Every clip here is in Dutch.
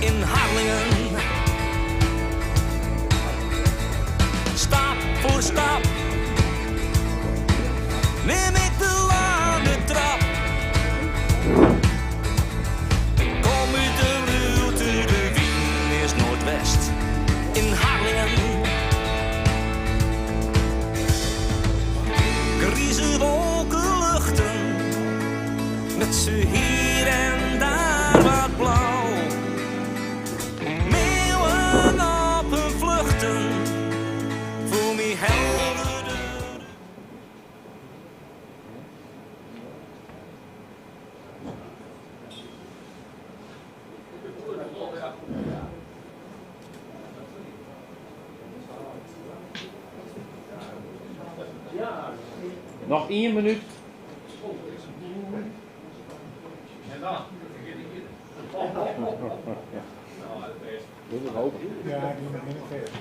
in Harlingen. Stap voor stap neem ik de lange trap. Kom uit de Lulte, de Wien is Noordwest in Harlingen. Grieze wolkenluchten met z'n hier en daar wat blauw. Meeuwen op hun vluchten voor mij heldere. Nog 1 minuut. En dan? Doe het hoog. Ja, die moet in het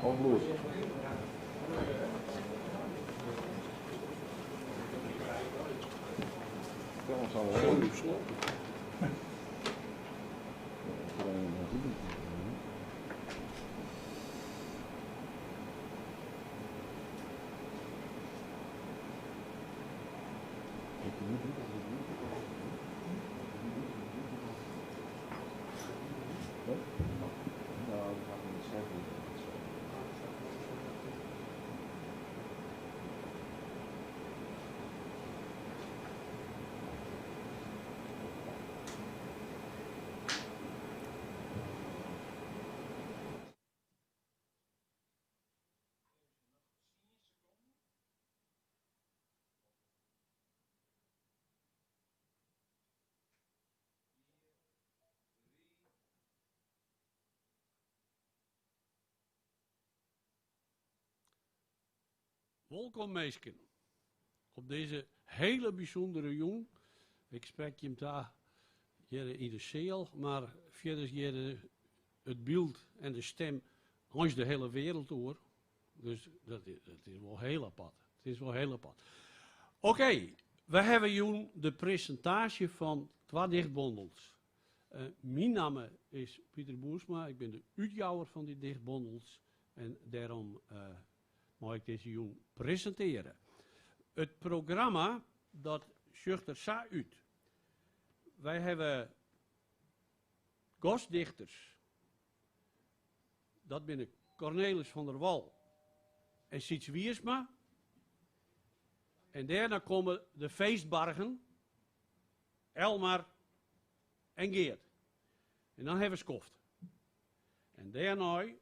Onbloed. Dat zal wel goed. Welkom meisken, op deze hele bijzondere jong. Ik spreek je hem daar hier in de zeel, maar verder hier het beeld en de stem langs de hele wereld door. Dus dat is wel heel apart. Het is wel heel apart. Oké, we hebben jong de presentatie van 2 dichtbundels. Mijn naam is Pieter Boersma, ik ben de uitjouwer van die dichtbundels en daarom mag ik deze jong presenteren. Het programma, dat zucht er zo uit. Wij hebben gastdichters. Dat ben ik Cornelis van der Wal en Siets Wiersma. En daarna komen de feestbargen, Elmar en Geert. En dan hebben we Skoft. En daarna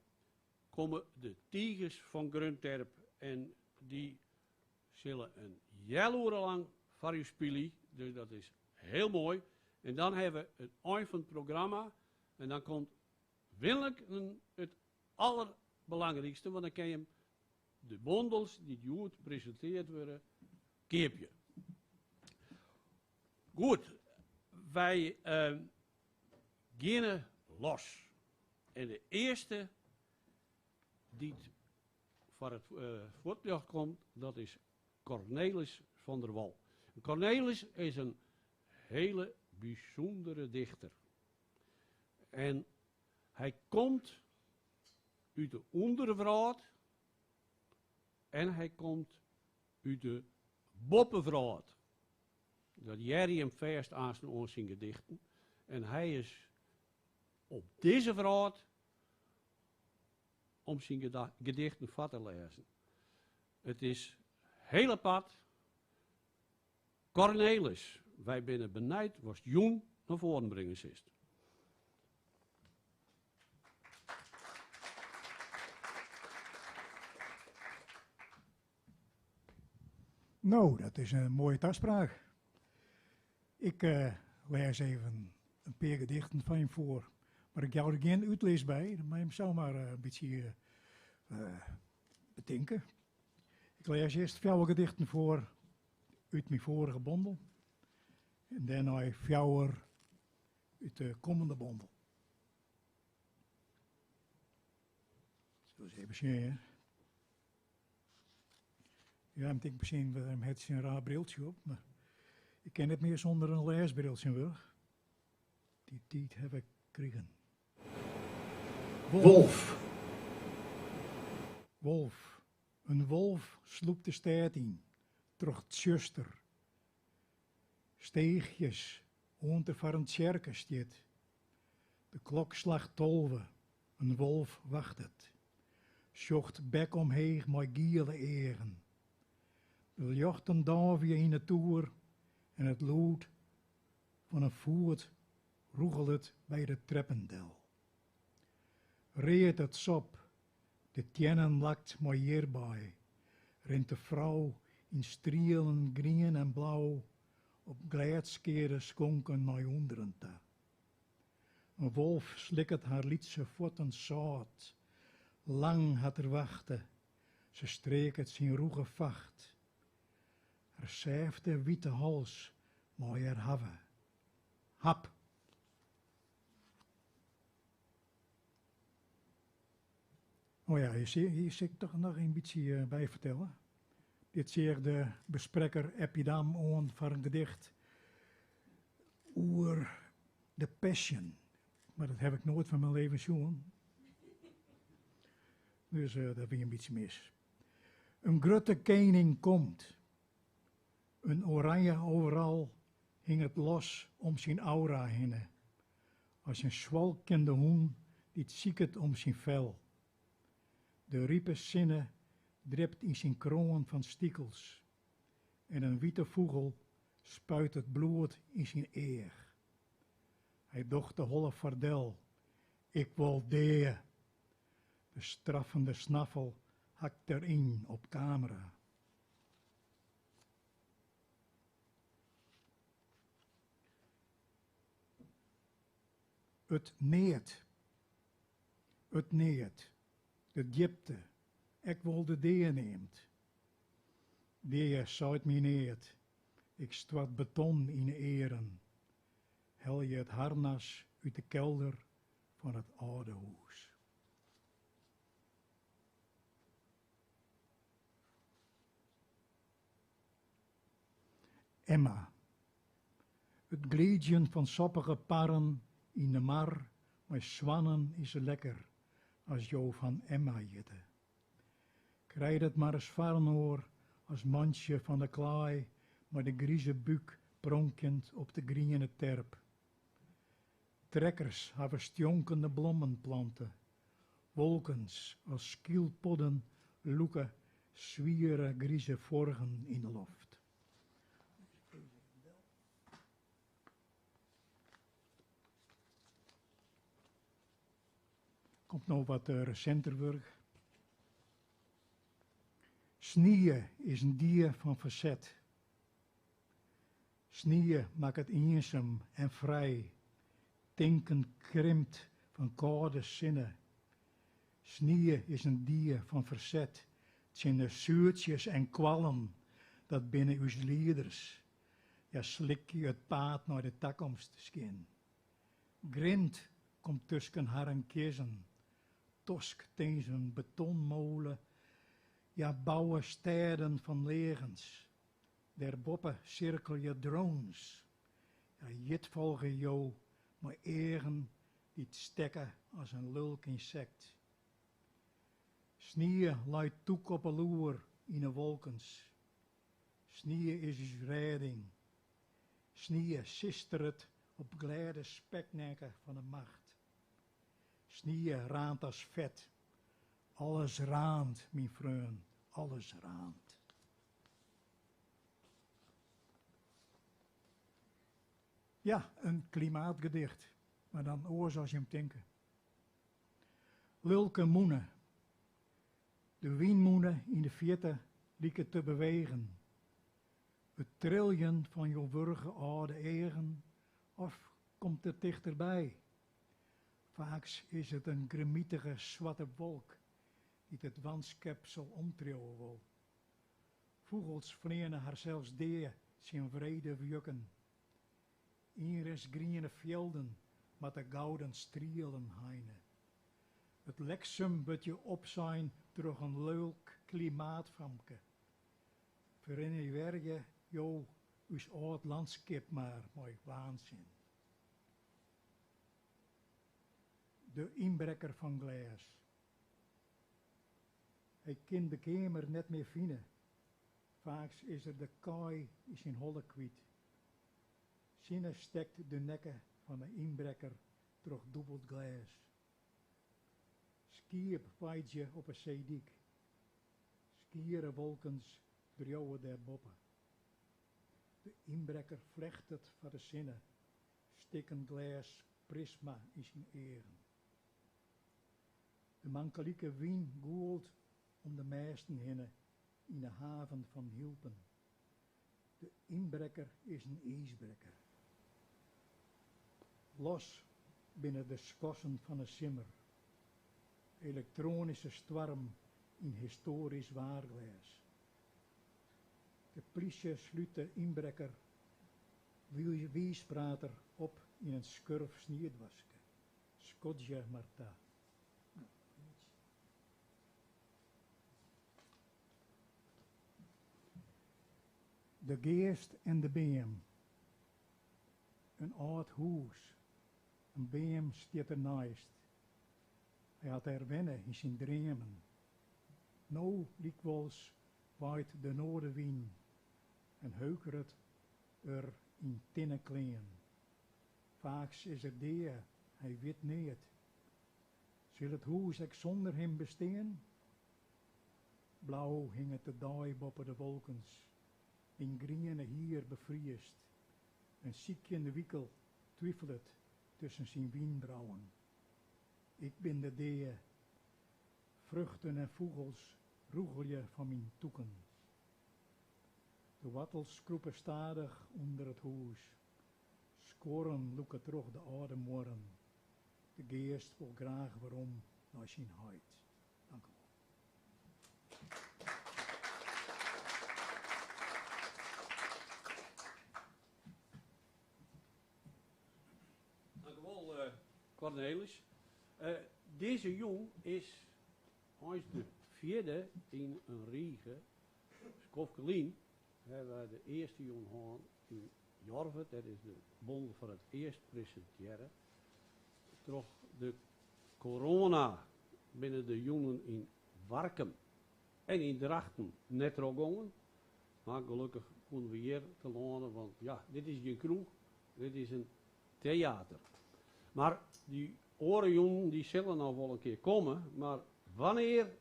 komen de Tigers van Grunterp en die zullen een jaar lang voor u spelen. Dus dat is heel mooi. En dan hebben we het eind van het programma en dan komt willelijk het allerbelangrijkste, want dan kan je hem de bondels die goed gepresenteerd worden, keep. Goed, wij gaan los. En de eerste die voor het voortlicht komt, dat is Cornelis van der Wal. Cornelis is een hele bijzondere dichter. En hij komt uit de Ondervraat en hij komt uit de Boppenvraat. Dat Jerry hem verst aan zijn gedichten. En hij is op deze vraat om zijn gedichten vat te lezen. Het is heel apart. Cornelis, wij binnen benijd, was jong naar voren brengen is. Nou, dat is een mooie toespraak. Ik lees even een paar gedichten van hem voor. Maar ik jou er geen uitlees bij, dan moet je hem zomaar een beetje bedenken. Ik lees eerst 4 gedichten voor uit mijn vorige bondel. En daarna 4 uit de komende bondel. Zo eens even zien, hè. Ja, ik denk misschien, het is een raar briltje op, maar ik ken het meer zonder een leesbriltje weer. Die tijd heb ik gekregen. Wolf. Wolf. Een wolf sloep de stad in. Troch tjuster. Steegjes. Onder van een tjerke stiet. De klok slag 12. Een wolf wacht het. Sjocht bek omheeg met giele egen. De jochten davie in de toer en het lood van een voet roegelt het bij de treppendel. Reed het sop, de tjennen lakt mooi hierbij, rent de vrouw in strielen groen en blauw op glijtskeren schonken naar onderen te. Een wolf slikt haar lietse voeten zout, lang had er wachten, ze streek het zijn roege vacht. Er zeefde witte hals, maar er have. Hap. Oh ja, hier zit ik toch nog een beetje bij vertellen. Dit zeer de bespreker Epidam aan van een gedicht over de Passion. Maar dat heb ik nooit van mijn leven gezien. Dus dat vind ik een beetje mis. Een grote koning komt. Een oranje overal hing het los om zijn aura heen. Als een zwalkende hoen die zieket om zijn vel. De riepe zinnen dript in zijn kroon van stiekels. En een witte vogel spuit het bloed in zijn eer. Hij docht de holle vardel. Ik wil dee. De straffende snaffel hakt erin op camera. Het neert. Het neert. De diepte. Ik wil de dee neemt. Dee zuid mij neert. Ik stwat beton in eren. Hel je het harnas uit de kelder van het oude huis. Emma. Het gleedjen van soppige parren in de mar, maar zwannen is lekker, als jo van Emma jitte. Krijg het maar eens varnoor, als mandje van de klaai, maar de grieze buik pronkend op de griene terp. Trekkers hebben stjonkende blommenplanten, wolkens als skielpodden loeken zwieren grieze vorgen in de loft. Komt nou wat recenter werk. Snieën is een dier van verzet. Snieën maakt het eenzaam en vrij. Denken krimpt van koude zinnen. Snieën is een dier van verzet. Het zijn de zuurtjes en kwallen dat binnen uw lieders. Ja, slik je het paad naar de toekomst skin. Grind komt tussen haar en kiezen. Tosk tegen een betonmolen. Ja, bouwen steden van legens. Der boppen cirkel je drones. Ja, jit volgen jou, maar egen die het stekken als een lulk insect. Snieën luidt toek op een loer in de wolkens. Snieën is uw redding. Snieën sistert op glijde speknekken van de macht. Snieën raant als vet. Alles raant, mijn vriend, alles raant. Ja, een klimaatgedicht, maar dan oors als je hem denken. Lulke moenen. De wienmoenen in de verte lieken te bewegen. Het triljen van je wurge oude egen, of komt het dichterbij? Vaak is het een grimietige zwarte wolk die het wandskepsel omtrillen wil. Vogels vleenen haar zelfs deer zijn vrede wukken. Iris groene velden met de gouden strielen heine. Het leksum wordt je op zijn door een leuk klimaatvamke. Verinner je jou Us oud landschap maar mooi waanzin. De inbreker van glas. Hij kent de kamer net meer vinden. Vaak is er de kaai is in holle kwiet. Zinne stekt de nekken van de inbreker door dubbeld glas. Skiep waait je op een zeedik. Skieren wolkens drieën der boppen. De inbreker vlecht het van de zinnen. Stikken glas prisma in zijn eren. De mankelijke wien goelt om de meesten hinnen in de haven van Hilpen. De inbreker is een ijsbreker. Los binnen de skossen van een simmer. Elektronische storm in historisch waarglas. De politie sluit de inbreker wiesprater op in een schurf snierdwaske. Skodje Marta. De geest en de beam. Een oud huis. Een beam staat ernaast. Hij had er wennen in zijn dromen. Nou dikwijls waait de noordenwind en heukert er in tinnen kleen. Vaak is er die, hij weet niet. Zal het huis ook zonder hem bestaan? Blauw hing het de daai boven de wolkens. In groene hier bevriest. Een ziekje in de wikkel twijfelt tussen zijn wienbrouwen. Ik ben de dee, vruchten en vogels roegelje van mijn toeken. De wattels kroepen stadig onder het huis. Skoren loeken terug de oude morgen. De geest wil graag waarom naar zijn huid. Dank u wel. Dank u wel, Cornelis. Deze jong is de vierde in een riege. Skofkelien hebben we de eerste jong gehad in Jorvet. Dat is de bond voor het eerst presenteren. Toch de corona binnen de jongen in Warkum en in Drachten net gongen. Maar gelukkig konden we hier te landen, want ja, dit is geen kroeg, dit is een theater. Maar die orenjongen die zullen nou wel een keer komen, maar wanneer,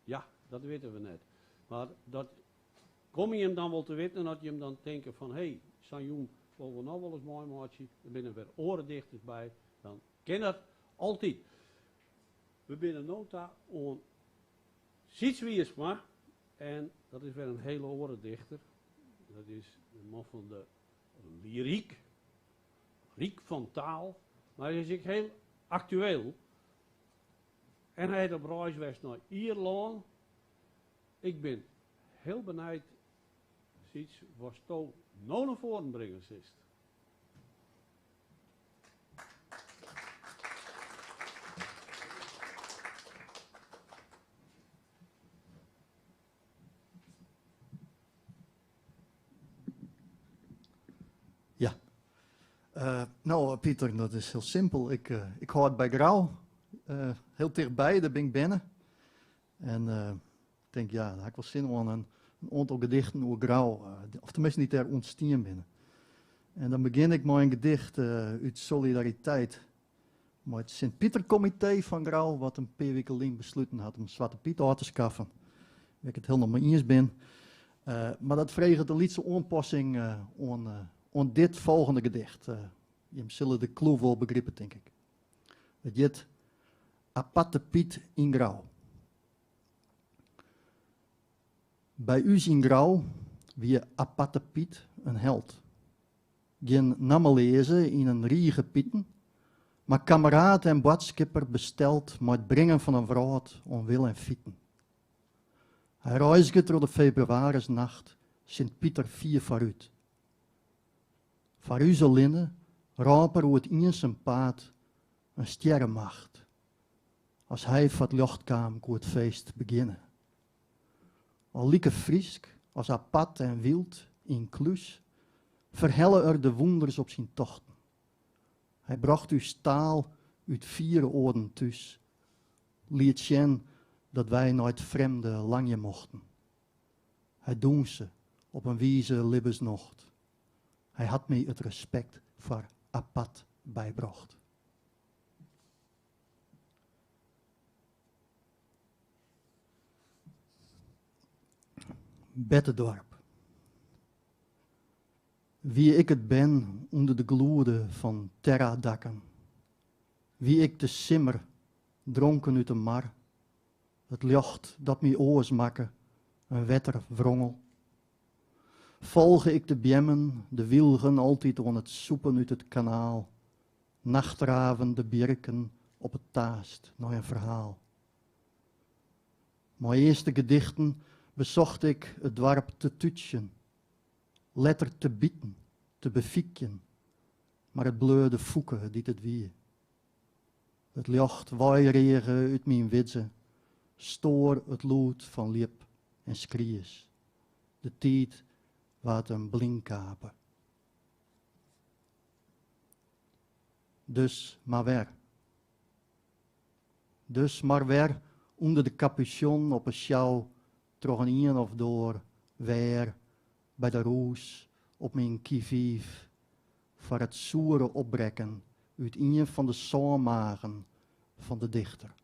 ja, dat weten we net. Maar dat kom je hem dan wel te weten, dat je hem dan denken van, hé, Sanjoen, willen we nou wel eens mooi maatje, er binnen weer orendichters bij, dan ken dat altijd. We binnen nota on Sietswiersma, en dat is weer een hele orendichter. Dat is een man van de lyriek, riek van taal, maar hij is ook heel actueel. En hij heeft op reis geweest naar Ierland. Ik ben heel benieuwd, Siets, was toch nou naar voren brengen is. Nou, Pieter, dat is heel simpel. Ik hoor bij Grauw, heel dichtbij, daar ben ik binnen. En ik denk, ja, daar heb ik wel zin in een aantal gedichten over Grauw, of tenminste niet daar ontstaan binnen. En dan begin ik met een gedicht uit solidariteit met het Sint-Pieter-comité van Grauw, wat een paar weken lang besloten had om Zwarte Piet aan te schaffen. Waar ik het helemaal mee eens ben. Maar dat vreeg een lietse aanpassing aan dit volgende gedicht. Je zullen de clue wel begrijpen, denk ik. Het heet Aparte Piet in Grauw. Bij u in Grauw wie Aparte Piet een held. Geen namen lezen in een riege pieten, maar kameraad en badskipper besteld met het brengen van een vrouw om wil en fieten. Hij reisde door de februarisnacht, Sint-Pieter 4 vooruit. Voor u zal linnen, raper hoe het in zijn paard een sterrenmacht. Als hij van het lucht kwam, kon het feest beginnen. Al lieke friesk, als apart en wild, in klus, Verhelle er de wonders op zijn tochten. Hij bracht u staal uit 4 oorden thuis. Liet zien dat wij nooit vreemde langje mochten. Hij doen ze op een wieze libbesnocht. Hij had mij het respect voor apart bijbracht. Bettendorp. Wie ik het ben onder de gloede van terradakken. Wie ik de simmer, dronken uit de mar. Het licht dat mij oors makke, een wetter wrongel. Volge ik de bjemmen, de wilgen altijd aan het soepen uit het kanaal. Nachtraven de bjerken op het taast, naar een verhaal. Mijn eerste gedichten bezocht ik het dorp te tutschen. Letter te bieten, te befiekjen, maar het bleurde voeken die het wie. Het licht waairegen uit mijn witse, stoor het lood van liep en skries. De tijd waard een blinkkapen. Dus maar weer. Dus maar weer onder de capuchon op een sjouw, troch een of door, weer bij de roos op mijn kivief, voor het soere opbrekken uit een van de zaalmagen van de dichter.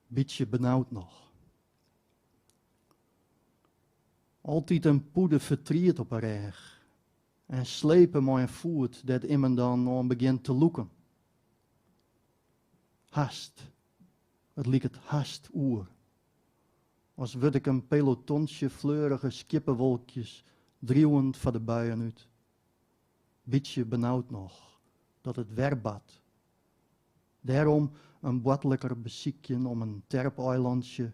Beetje benauwd nog. Altijd een poede vertriet op een reg en slepen mijn voet dat iemand dan aan begint te loeken. Hast. Het liek het haast oer. Als word ik een pelotonsje fleurige skippenwolkjes drieuwend van de buien uit. Beetje benauwd nog, dat het werbad. Daarom een bottelijker beziekje om een terpeilandje,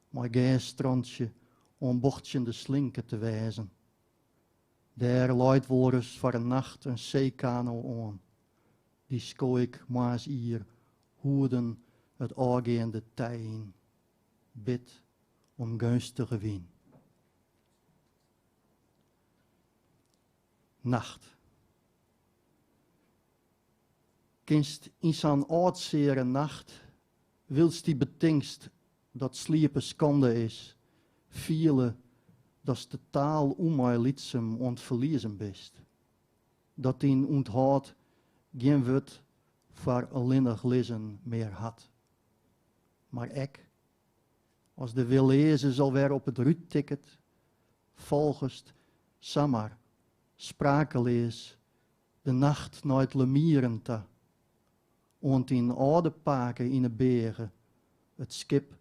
maar gijstrandje, om bochtje de slinken te wijzen. Daar leidt woorders voor een nacht een zeekano aan. Die sko ik maas hier, hoeden het aangaande tijn, bid om gunstige wien. Nacht. Kinst in zo'n oudseere nacht, wilst die betingst dat sliepen schande is, vielen dat de taal mij lietsem ontverliezen best. Dat die onthoud geen woord voor alleenig lezen meer had. Maar ik, als de wil lezen zal weer op het ruutticket, volgest samar, sprakenlees, de nacht nooit lemieren te, ont in oude paken in de bergen, het schip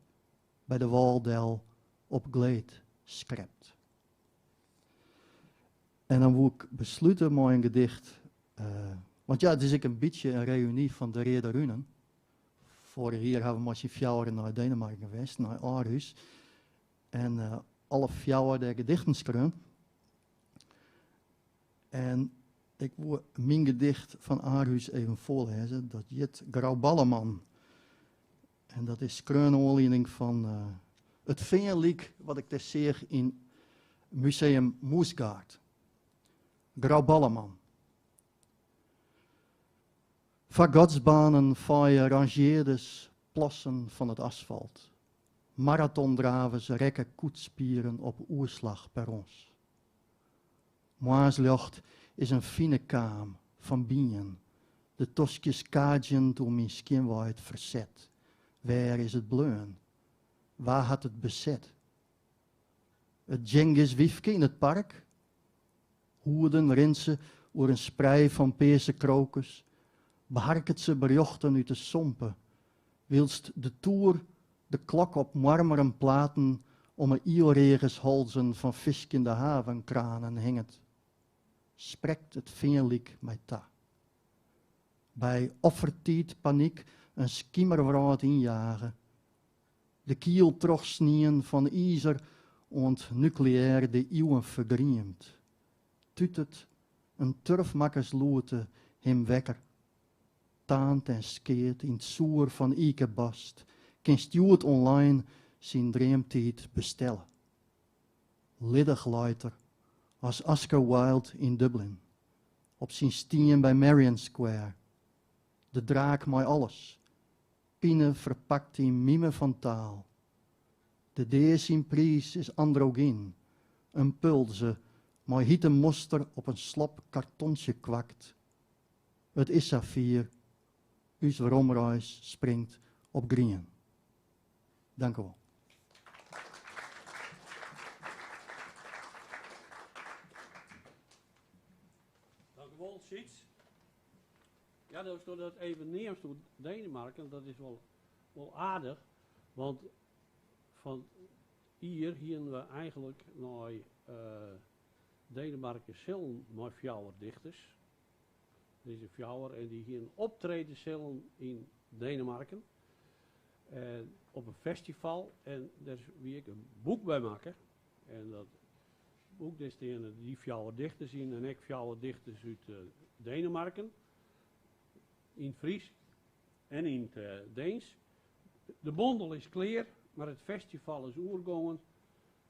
bij de Waldel op gleed schrept. En dan moet ik besluiten met een gedicht, want ja, het is een beetje een reunie van de Reder Runen. Vorig jaar hebben we met z'n fjouwer naar Denemarken geweest, naar Aarhus. En alle fjouwer de gedichten schreven. En ik wil mijn gedicht van Aarhus even voorlezen. Dat heet Grauballeman. En dat is kreunoliening van het vingerliek wat ik dus zie in Museum Moesgaard. Grauballeman. Vagatsbanen vaaien rangeerdes plassen van het asfalt. Marathondravers rekken koetspieren op oerslag perrons. Maarslucht is een fine kaam van bienen. De toskjes kaadjen door mijn skinwijd verzet. Waar is het bleun? Waar had het bezet? Het Genghis Wiefke in het park? Hoerden rinsen oer een sprei van peerse krokus. Beharket ze berjochten uit de sompen, wilst de toer de klok op marmeren platen om een ielregeshalzen van viskende havenkranen hinget. Sprekt het vingerliek mij ta. Bij offertiet paniek een skimmerwraad injagen. De kiel trochsnien van ijzer ont nucleair de eeuwen vergriemt. Tutet een turfmakkersloete hem wekker. Taant en skeert in het soer van Ikebast, kan stuurt online zijn dreamtijd bestellen. liddig later, als Oscar Wilde in Dublin. Op zijn stien bij Marion Square. De draak mooi alles. Pine verpakt in mime van taal. De dees in prijs is androgyn. Een pulze, mooi hiete moster op een slap kartonsje kwakt. Het is saffier. Us romreis springt op grien. Dank u wel. Dank u wel, Siets. Ja, dat is door dat eveneens door Denemarken, dat is wel aardig. Want van hier we eigenlijk naar Denemarken zullen met fjouwerdichters. Deze fjouwer en die hier optreden zullen in Denemarken. Op een festival. En daar wie ik een boek bij maken. En dat boek is die fjouwerdichters in en ik fjouwerdichters uit Denemarken. In Fries en in het Deens. De bondel is klaar, maar het festival is oergongend.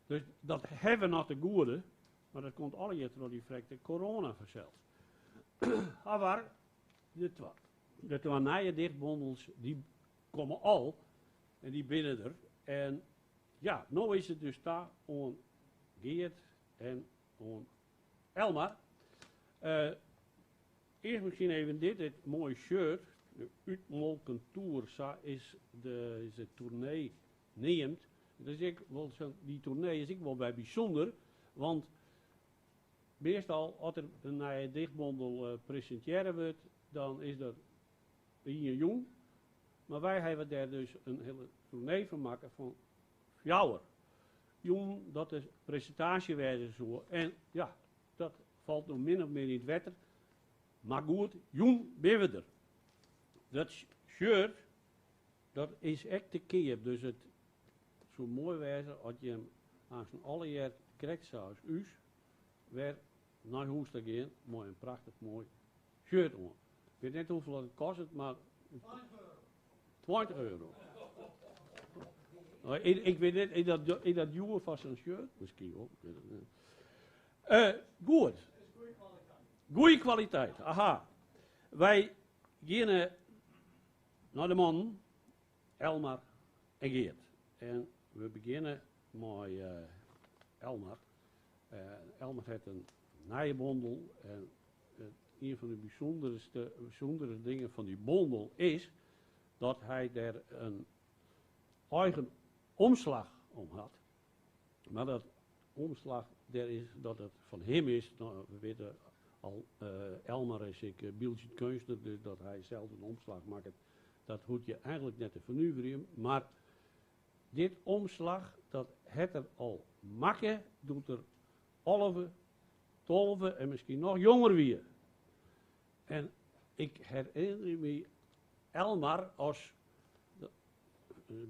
Dus dat hebben we nog te goede. Maar dat komt alle door die vrekte corona verzeld. Maar de twee dichtbondels die komen al en die binnen er. En ja, nu is het dus daar on Geert en on Elmar. Eerst misschien even dit mooie shirt. De Uitmolken Tour is de tournee neemt. Dus die tournee is ik wel bij bijzonder, want meestal als er een dichtbondel presenteren wordt, dan is er hier jong. Maar wij hebben daar dus een hele tournee van maken van fjouwer. Jong, dat is presentatiewijze zo. En ja, dat valt nog min of meer in het wetter. Maar goed, jong ben we er. Dat shirt, dat is echt te keer. Dus het zo mooi wijze als je hem aan zijn alle jaar krijgt zoals u, weer naar huis te gaan, mooi een prachtig mooi shirt aan. Ik weet niet hoeveel het kost, maar 20 euro. Ik weet niet, is dat duur van zo'n shirt? Misschien ook. Goed. Goeie kwaliteit, aha. Wij gaan naar de man, Elmar en Geert. En we beginnen met Elmar. Elmar heeft een naaibondel. En een van de bijzondere dingen van die bondel is dat hij daar een eigen omslag om had. Maar dat omslag, dat het van hem is, nou, we weten al, Elmar is Bieltje Kunstner, dus dat hij zelf een omslag maakt. Dat hoeft je eigenlijk net te vernuiveren. Maar dit omslag, dat het er al maken, doet er 11, 12 en misschien nog jonger weer. En ik herinner me Elmar als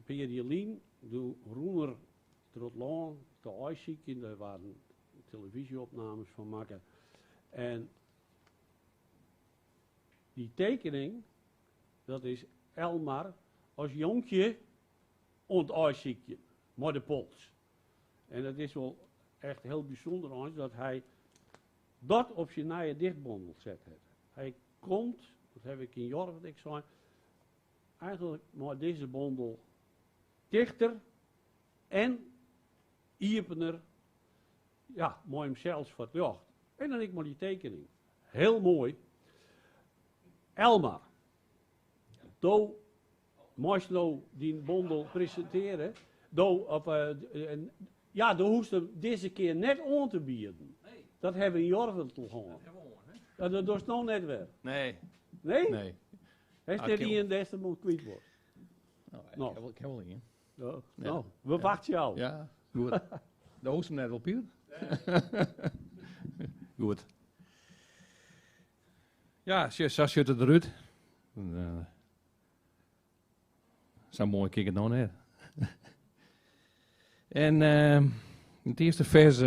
Periolien, de Roemer Trotland, de IJszieken, daar waren televisieopnames van maken. En die tekening, dat is Elmar als jonkje ont IJsziekje, met de pols. En dat is wel echt heel bijzonder dat hij dat op zijn nieuwe dichtbondel zet heeft. Hij komt, dat heb ik in Jorg wat ik zei, eigenlijk met deze bondel dichter en iepener, ja, mooi hem zelfs verjaagd. En dan ik maar die tekening. Heel mooi. Elmar. Do moest nou die bondel presenteren. Ja, dan hoest hem deze keer net aan te bieden. Nee. Dat hebben we in Jorvel toch gewoon. Ja, dat is nou net weer. Nee. Nee? Nee. Heeft hij die in deze moet kwijt worden? Nou, ik heb wel in. Ja. Ja. Nou, we wachten jou. Ja, goed. De hoest hem net op hier. Goed. Ja, zo ziet het eruit. Zo mooi kijk het nou net. En het eerste vers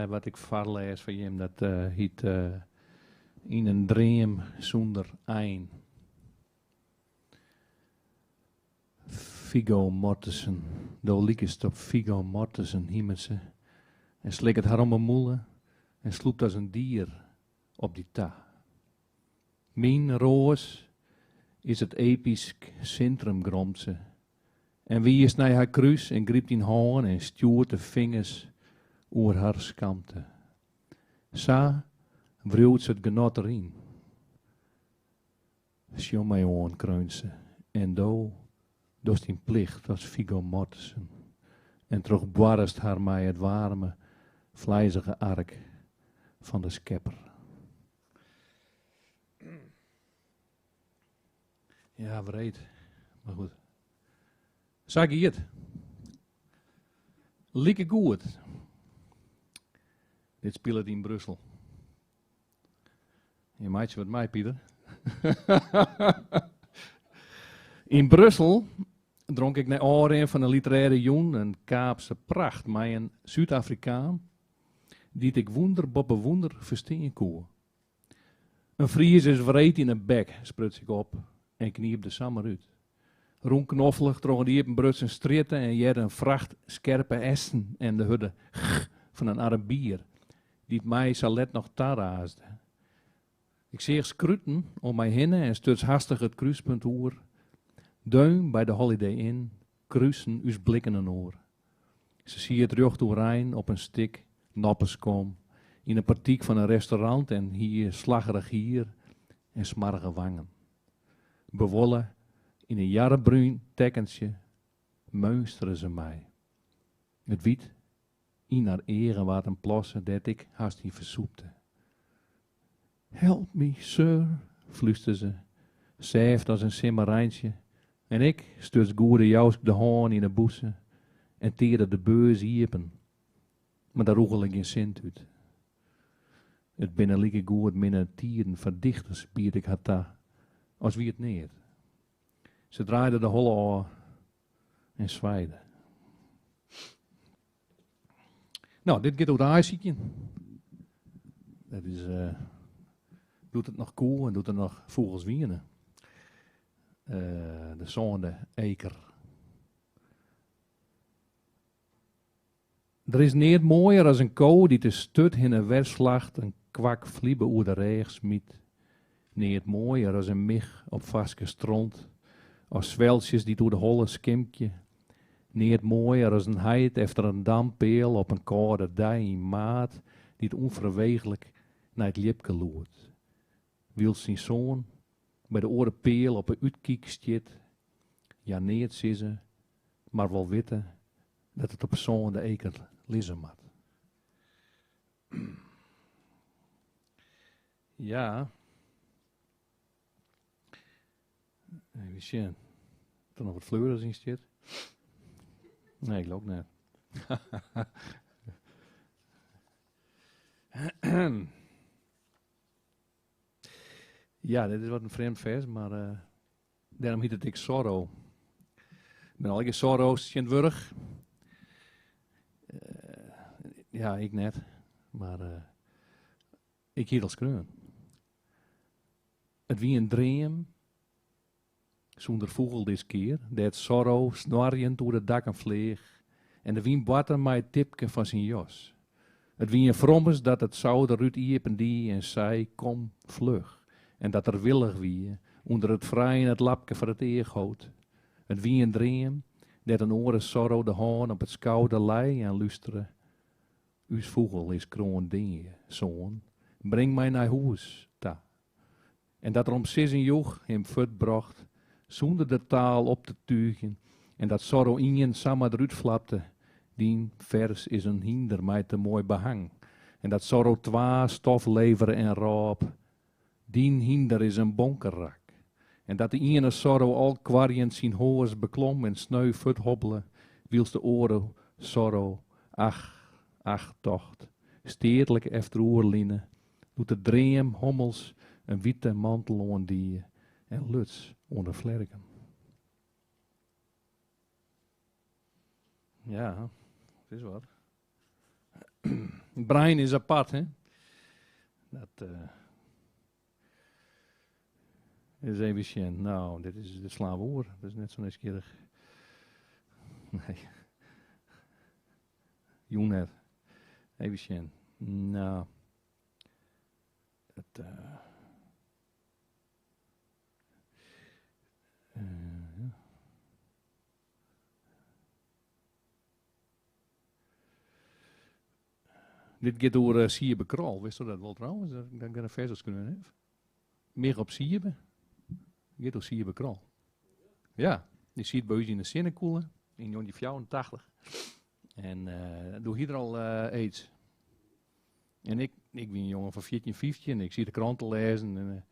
wat ik voorlees van hem, dat heet In een dream zonder ein. Viggo Mortensen, de liekest op Viggo Mortensen, hiemense. En slik het haar om mijn moelen en sloept als een dier op die ta. Mijn roos is het episch centrum gromse. En wie is naar haar kruis en griept in hand en stuurt de vingers oer haar skamte. Sa wruwt ze het genot erin. Sjom mij aan, kreunse, en dost in plicht als Viggo Mortensen. En terug barst haar mij het warme, vlijzige ark van de schepper. Ja, wreed, maar goed. Zag je het? Lieke goed. Dit speelt in Brussel. Je maatje wat mij, Pieter. In Brussel dronk ik naar oren van een literaire jong een Kaapse pracht, met een Zuid-Afrikaan, die ik wonder verstaan kon. Een Fries is wreed in een bek, spruts ik op en kniep de samen uit. Roenknoffelig droegen die op een Brutse stritten en jij een vracht scherpe essen en de hudde van een Arabier, die het mij salet nog taraasde. Ik zie scruten om mij heen en stuts hastig het kruispunt oer. Duim bij de Holiday Inn, kruisen us blikken en oor. Ze zie het rug door Rijn op een stik, noppeskom, in een partiek van een restaurant en hier slaggerig hier en smarrige wangen. Bewollen in een jarrebruin tekkentje meunsteren ze mij. Het wiet in haar eren wat een plossen dat ik haast die versoepte. Help me, sir, fluisterde ze, zeeft als een simmerijntje. En ik stuts goede jousk de hoorn in de boese en teerde de beus iepen. Maar daar roegel ik geen cent uit. Het binnen lieke goed minnen tieren verdichters bied ik had daar, als wie het neer. Ze draaide de holle oor en zwaaide. Nou, dit gaat over de ijsziekje. Dat is, doet het nog koel en doet het nog vogels wienen. De zonde eker. Er is niet mooier als een koe die te stut in een werslacht een kwak vlieben oer de regen smiet. Niet mooier als een mich op vaske stront, als zweltjes die door de holle skimkje. Niet mooier als een heid efter een dampeel op een koude dij in maat, die het onverweeglijk naar het lipke loert. Wil zijn zoon bij de orenpeel op een uitkiek stiet, ja niet zissen, maar wel weten dat het op zo'n de eker lissen moet. Ja. Even zien. Er nog wat fleuren in stiet? Nee, ik geloof niet. Ja, dit is wat een vreemd vers, maar daarom heet het ik Sorrow. Ik ben al een Sorrows in het wurg. Ja, ik net, maar ik hier als kreun. Het wie een dream, zonder vogel dit keer, dat Sorrow snorrend door de dakken vleeg, en de wien batten mij het tipje van zijn jas. Het wie een frommes dat het zou de ruut iepen die en zei, kom vlug. En dat er willig wie, onder het vrije het lapje van het eergoot. Het wie een dream, dat een oren Sorrow de haan op het skoude lei en luisteren. Uws vogel is kroon dingen, zoon, breng mij naar huis, ta. En dat er om 6 joch hem fut bracht, zonder de taal op te tuigen, en dat Sorrow ingen samen eruit flapte, die vers is een hinder mij te mooi behang. En dat Sorrow 2 stof leveren en raap, die hinder is een bonkerrak. En dat de ene Sorrow al kwarjend zijn hoors beklom en sneu fut hobbelen, wils de oren Sorrow, ach tocht, stedelijk efter oerline, doet de dream hommels een witte mantel om die en luts onder vlerken. Ja, het is wat. Het brein is apart, hè? Dat is even zien. Nou, dit is de slawe oor. Dat is net zo nieuwsgierig. Nee. Jong net. Even zien. Nou. Het, ja. Dit gaat door Sierbe Krol, wist je dat wel trouwens? Dat ik een vers kunnen hebben. Meer op Sierbe. Gaat door Sierbe Krol. Ja, die ziet bij ons in de Sinnekoelen in 1984. En doe hier al aids. En ik ben een jongen van 14, 15 en ik zie de kranten lezen.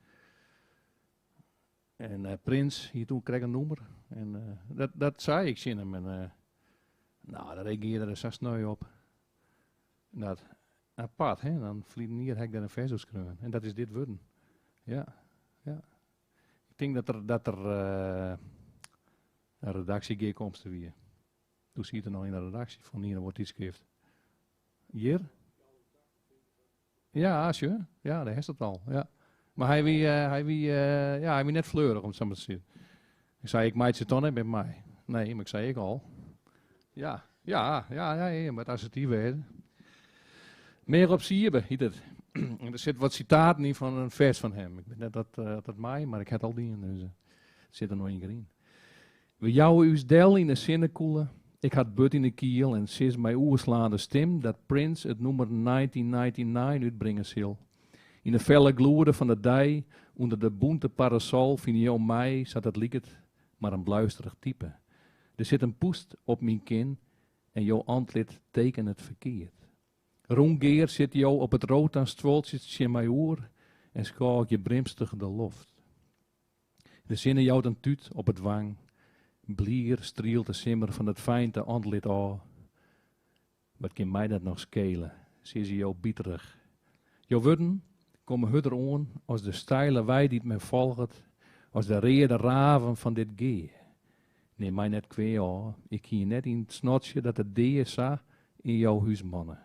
En Prins, hier toen kreeg een nummer. En dat zei ik zin hem. En nou, daar reageerde er zo snel op. Dat apart, hè? Dan vliegen hier heb ik daar een vers schreeuwen. En dat is dit worden. Ja, ja. Ik denk dat er een redactie komt te weer. Toen zie je er nog in de redactie van hier wordt iets geschreven. Hier? Ja, Asje. Ja, daar is het al. Ja. Maar hij wie net fleurig om het zo maar te zien. Ik zei, ik maak ze dan met mij. Nee, maar ik zei ik al. Ja, maar als het hier weet. Meer op Sierbe, heet het. Er zit wat citaten in van een vers van hem. Ik weet net dat mij, maar ik heb al die in, dus er zit er nog één in. We jouwen uw del in de zinnenkoelen. Ik had but in de kiel en sis mij oerslaande stem dat Prince het nummer 1999 uitbrengen zal. In de felle gloede van de dij, onder de boente parasol, vind je om mij, zat het lieket, maar een bluisterig type. Er zit een poest op mijn kin en jouw antlid teken het verkeerd. Roengeer zit jou op het rood aan stwoltjes in mijn oor en schouw je brimstig de loft. De zinnen jou dan tuut op het wang. Blier strielt de simmer van het fijnte antlid aan. Wat kan mij dat nog schelen? Zie je jou bieterig. Jouw woorden komen hudder aan als de steile wei die het me volgt, als de reede raven van dit gee. Neem mij net kwee aan, ik hier net in het snotje dat de deeën sa in jouw huismannen.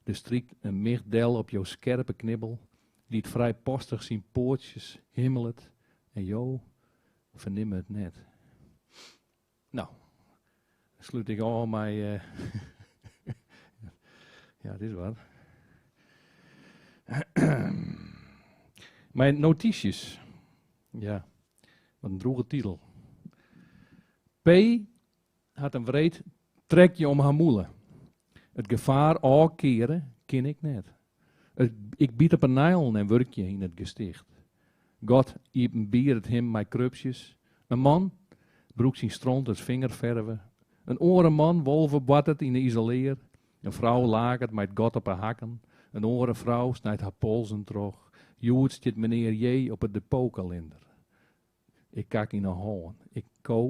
De striekt een michtdel op jouw scherpe knibbel, die het vrij postig zien poortjes himmelet en jou vernimme het net. Nou, dan sluit ik al mijn, ja, dit is wat. Mijn notities. Ja, wat een droege titel. P had een wreed trekje om haar moelen. Het gevaar afkeren ken ik net. Ik bied op een nijl en werkje in het gesticht. God evenbiert hem mijn krupsjes. Een man broek zijn stront het vingerverven. Een orenman wolven battert in de isoleer. Een vrouw lagert met God op haar hakken. Een orenvrouw snijdt haar polsen terug. Joet zit meneer J op het depotkalender. Ik kijk in een hoorn. Ik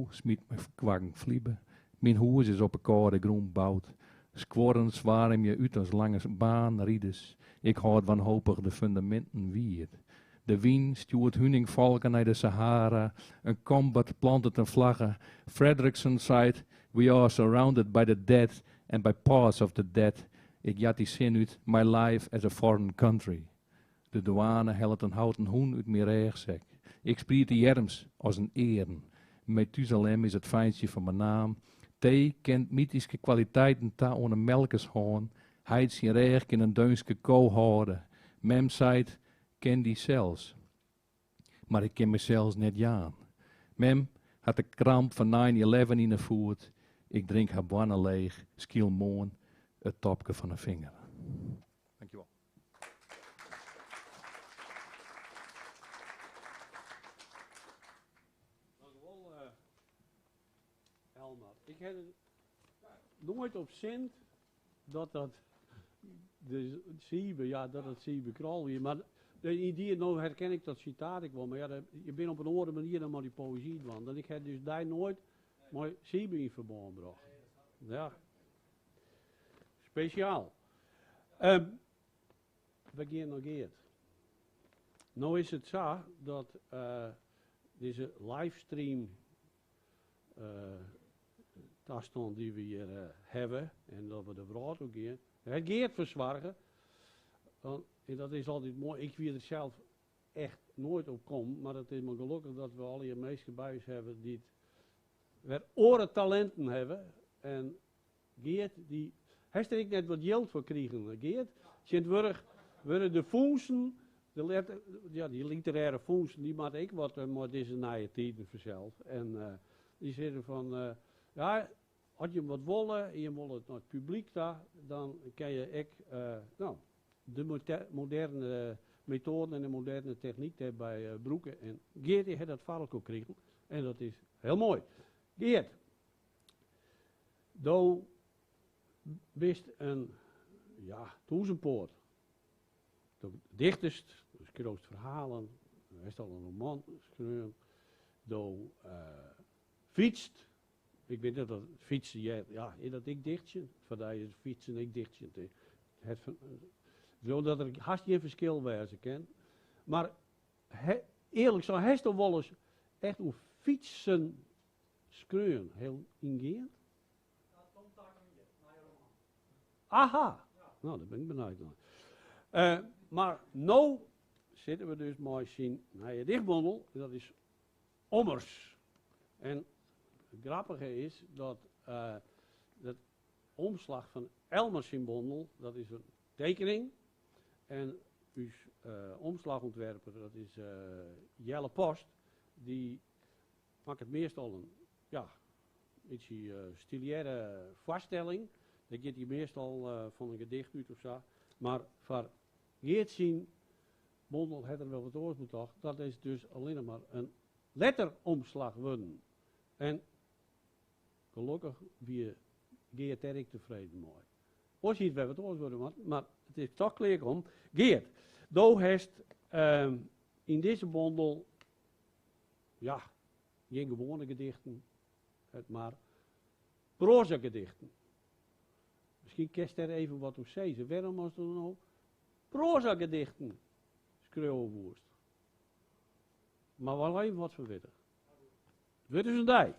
smiet mijn kwaggen vlieben. Mijn hoes is op een koude groen bout. Squorren zwaar je uit als lange baan riedes. Ik houd wanhopig de fundamenten wierd. De wien stuurt huningvalken naar de Sahara. Een combat plantet een vlaggen. Frederickson zei, we are surrounded by the dead and by parts of the dead. Ik jat die zin uit, my life as a foreign country. De douane helpt een houten hoen uit mijn reegzek. Ik spriet de jerms als een eren. Methusalem is het fijntje van mijn naam. Thee kent mythische kwaliteiten ta on een melkershoorn. Heid zijn reeg in een deunske kool houden. Mem zeit, ken die zelfs. Maar ik ken mezelf net jaan. Mem had de kramp van 9/11 in de voet. Ik drink haar banne leeg, skiel moon, het topje van een vinger. Dankjewel. Dankjewel, Elmar. Ik heb nooit op zin dat de Siebe, ja, dat het Siebe Krol weer, maar de idee, nou herken ik dat citaat ik wel, maar ja, je bent op een andere manier dan maar die poëzie doen. En ik heb dus daar nooit maar Siebe in verband gebracht. Ja. Speciaal. We gaan nog eerst. Nou is het zo dat deze livestream toestand die we hier hebben en dat we de vraag ook gaan, het gaat verzorgen. En dat is altijd mooi. Ik weet er zelf echt nooit op kom, maar het is me gelukkig dat we al hier meeste buis hebben die weer oren talenten hebben. En Geert die Heeft er ik net wat geld voor kregen, Geert? Sint worden de fondsen, die literaire fondsen, die maakt ik wat met deze nieuwe tijden vanzelf. En die zeggen van, ja, als je wat willen en je wil het naar het publiek daar, dan kan je de moderne methoden en de moderne techniek daar bij Broeken. En Geert heeft dat vaak ook gekregen en dat is heel mooi. Geert, do wist een toezenpoort. De dichtest, schreef verhalen, hij is al een roman geschreven. Do fietst. Ik weet dat fietsen, ja, dat ik dichtje. Vandaar je fietsen, ik dichtje. Zodat er haast geen verschil wezen kan. Maar eerlijk zo, hij is toch wel eens echt hoe fietsen schreeuwen. Heel ingeënt. Aha! Nou, daar ben ik benieuwd naar. Maar nu zitten we dus mooi zien naar je dichtbundel. Dat is Ommers. En het grappige is dat de omslag van Elmers in bundel, dat is een tekening. En uw omslagontwerper, dat is Jelle Post, die maakt het meestal een, ietsje stiliaire vaststelling. Dat gaat hij meestal van een gedicht uit of zo. Maar voor Geert zien, bundel heeft er wel wat oors moet toch, dat is dus alleen maar een letteromslag worden. En gelukkig wie Geert Erik tevreden mooi. Als je het wel wat oors worden, maar het is toch klaar om. Geert, do heeft in deze bundel, geen gewone gedichten, maar proza gedichten. Misschien kerst er even wat op zeggen. Waarom was er nou proza gedichten schreeuwwoest? Maar wel even wat verwittig. Dit is een dij.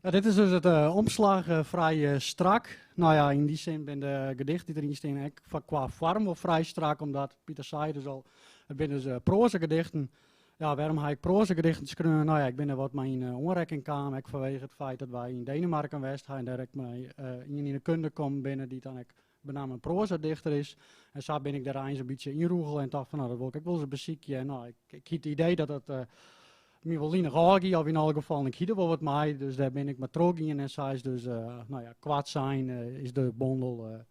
Dit is dus het omslag vrij strak. Nou ja, in die zin ben de gedichten die erin staan qua vorm wel vrij strak, omdat Pieter zei dus al, het zijn dus proza gedichten. Ja, waarom ga ik proza gedichten schrijven? Nou ja, ik ben er wat mijn onrekking kwam, ik vanwege het feit dat wij in Denemarken West en daar ik mij in de kunde kom binnen die dan ik benam een proza dichter is. En zo ben ik daar eens een beetje inroegel en dacht van nou, dat wil ik wel eens een beziekje. En nou, ik had het idee dat het me wel lienig aangie, of in elk geval ik hier wel wat mij, dus daar ben ik met trok in en zij is dus, kwaad zijn is de bondel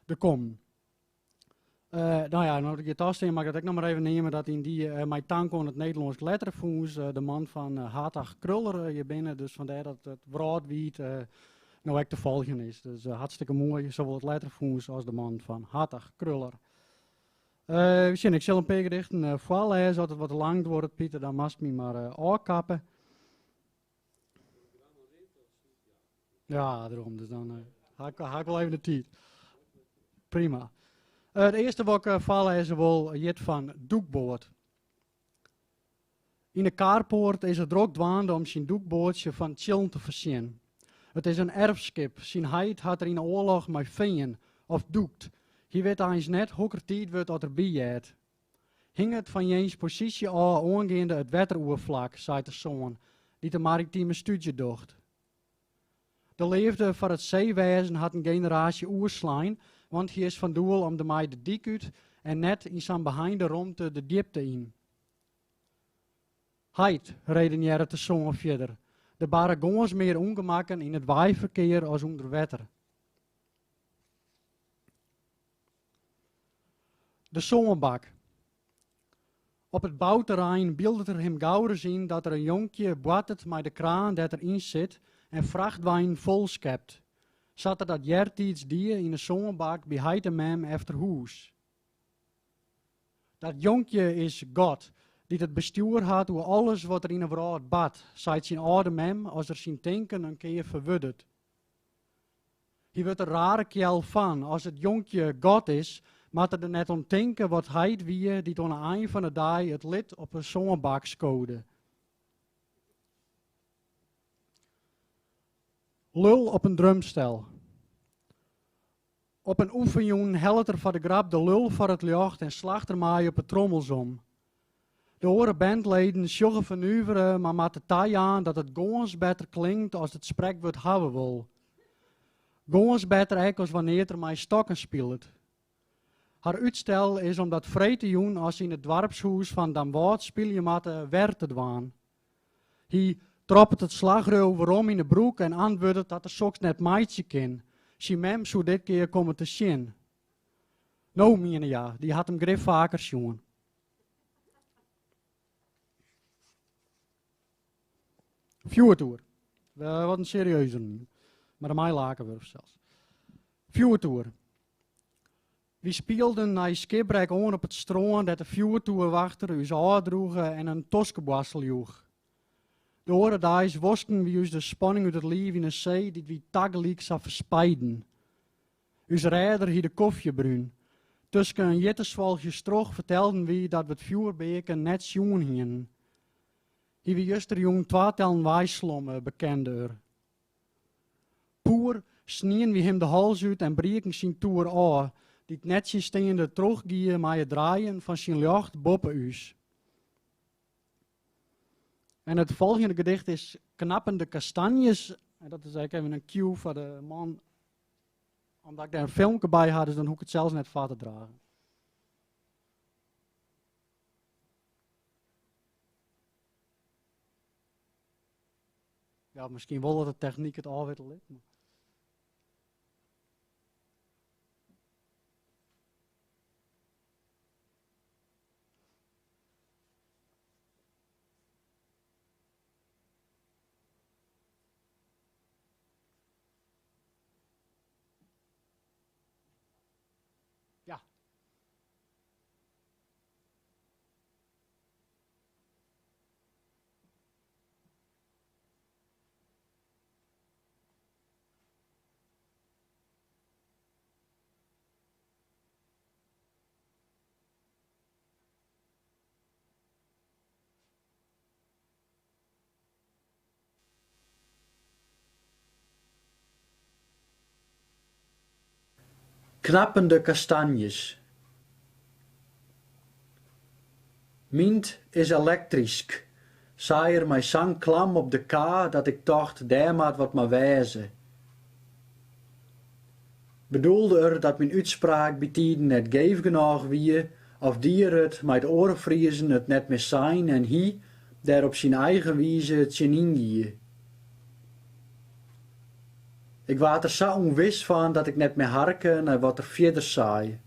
de kom. Nou je tasteen mag ik dat ik nog maar even nemen dat in die mijn tank on het Nederlands letterfonds de man van Hartag Kruller je binnen, dus vandaar dat het broodwiet nou echt te volgen is. Dus hartstikke mooi, zowel het letterfonds als de man van Hartag Kruller. Ik zal een paar gedichten voorlezen, als het wat lang wordt, Pieter, dan mag je maar aankappen. Ja, daarom, dus dan ga ik wel even de tijd. Prima. Het eerste wat ik voorlezen wil, is van Doekboord. In de Kaarpoort is het druk dwaande om zijn doekboordje van Chillen te voorzien. Het is een erfskip, zijn heid had er in de oorlog met veen of doekt. Hier weet eens net hoe er tijd wordt dat er bijjaat. Hing het van jeens positie al aangaande het wateroervlak, zei de zoon, die de maritieme studie docht. De leefde van het zeewezen had een generatie oerslijn, want hij is van doel om de mij de dik uit en net in zijn behind romte de diepte in. Heid, redeneerde de zoon verder, de waren gons meer ongemakken in het waaiverkeer als onder water. De zonbak. Op het bouwterrein beeldt er hem gauwer zien dat er een jonkje boatet met de kraan dat erin zit en vrachtwijn vol schept. Zat er dat jertiets dier in de zonbak bij de mem efter huis. Dat jonkje is God, die het bestuur had door alles wat er in een wereld bad, zei zijn oude mem als er zijn denken een keer verwuddert. Hier wordt een rare kjel van, als het jonkje God is, maar er net om denken wat hij wie die aan het eind van de dag het lid op een zonbak scoorde. Lul op een drumstel. Op een oefenjoen helpt er van de grap de lul voor het lucht en slacht er mij op het trommelsom. De andere bandleden sjoggen vernuiveren, maar met de tijd aan dat het goons beter klinkt als het spreekwoord hebben wil. Goons beter ook als wanneer er mij stokken speelt. Haar uitstel is om dat vrij te doen als in het dorpshuis van Damwoord speel je met weer te dwaan. Hij tropt het slagreuw waarom in de broek en antwoordt dat er soks net meidje kan. Zijn mem zou dit keer komen te zien. Nou, meen ja, die had hem grif vaker zien. Vuurtoer. Wat een serieuze nu. Maar de mij laken we zelfs. Vuurtoer. We speelden naar skipbrek aan op het strand dat de vuurtoerwachter ons aandroegen en een toskenbassel joeg. De oren dags wosten we ons de spanning uit het leven in een zee die we tegelijk zou verspijden. Ons rijder hier de koffiebruin. Tussen een jitteswalgje stroog vertelden we dat we het vuurbeken net zien hingen. Hier we juist er jong twaaltellen wijslommen bekender. Poer snien we hem de hals uit en breken zijn toer aan, die het netje steende teruggieën maar het draaien van zijn jacht boven us. En het volgende gedicht is Knappende kastanjes. En dat is eigenlijk even een cue voor de man. Omdat ik daar een filmpje bij had, dus dan hoef ik het zelfs net voor te dragen. Ja, misschien wel dat de techniek het alweer lukt. Ja. Knappende kastanjes. Mient is elektrisch. Zei er mij zang klam op de ka dat ik dacht, daar maat wat maar wezen. Bedoelde er dat mijn uitspraak bij tijden net geef genoeg wie, of die er het met orenvriezen het net meer zijn en hij daar op zijn eigen wijze het zien ingie. Ik was er zo onwis van dat ik net meer harken naar wat er verder zei.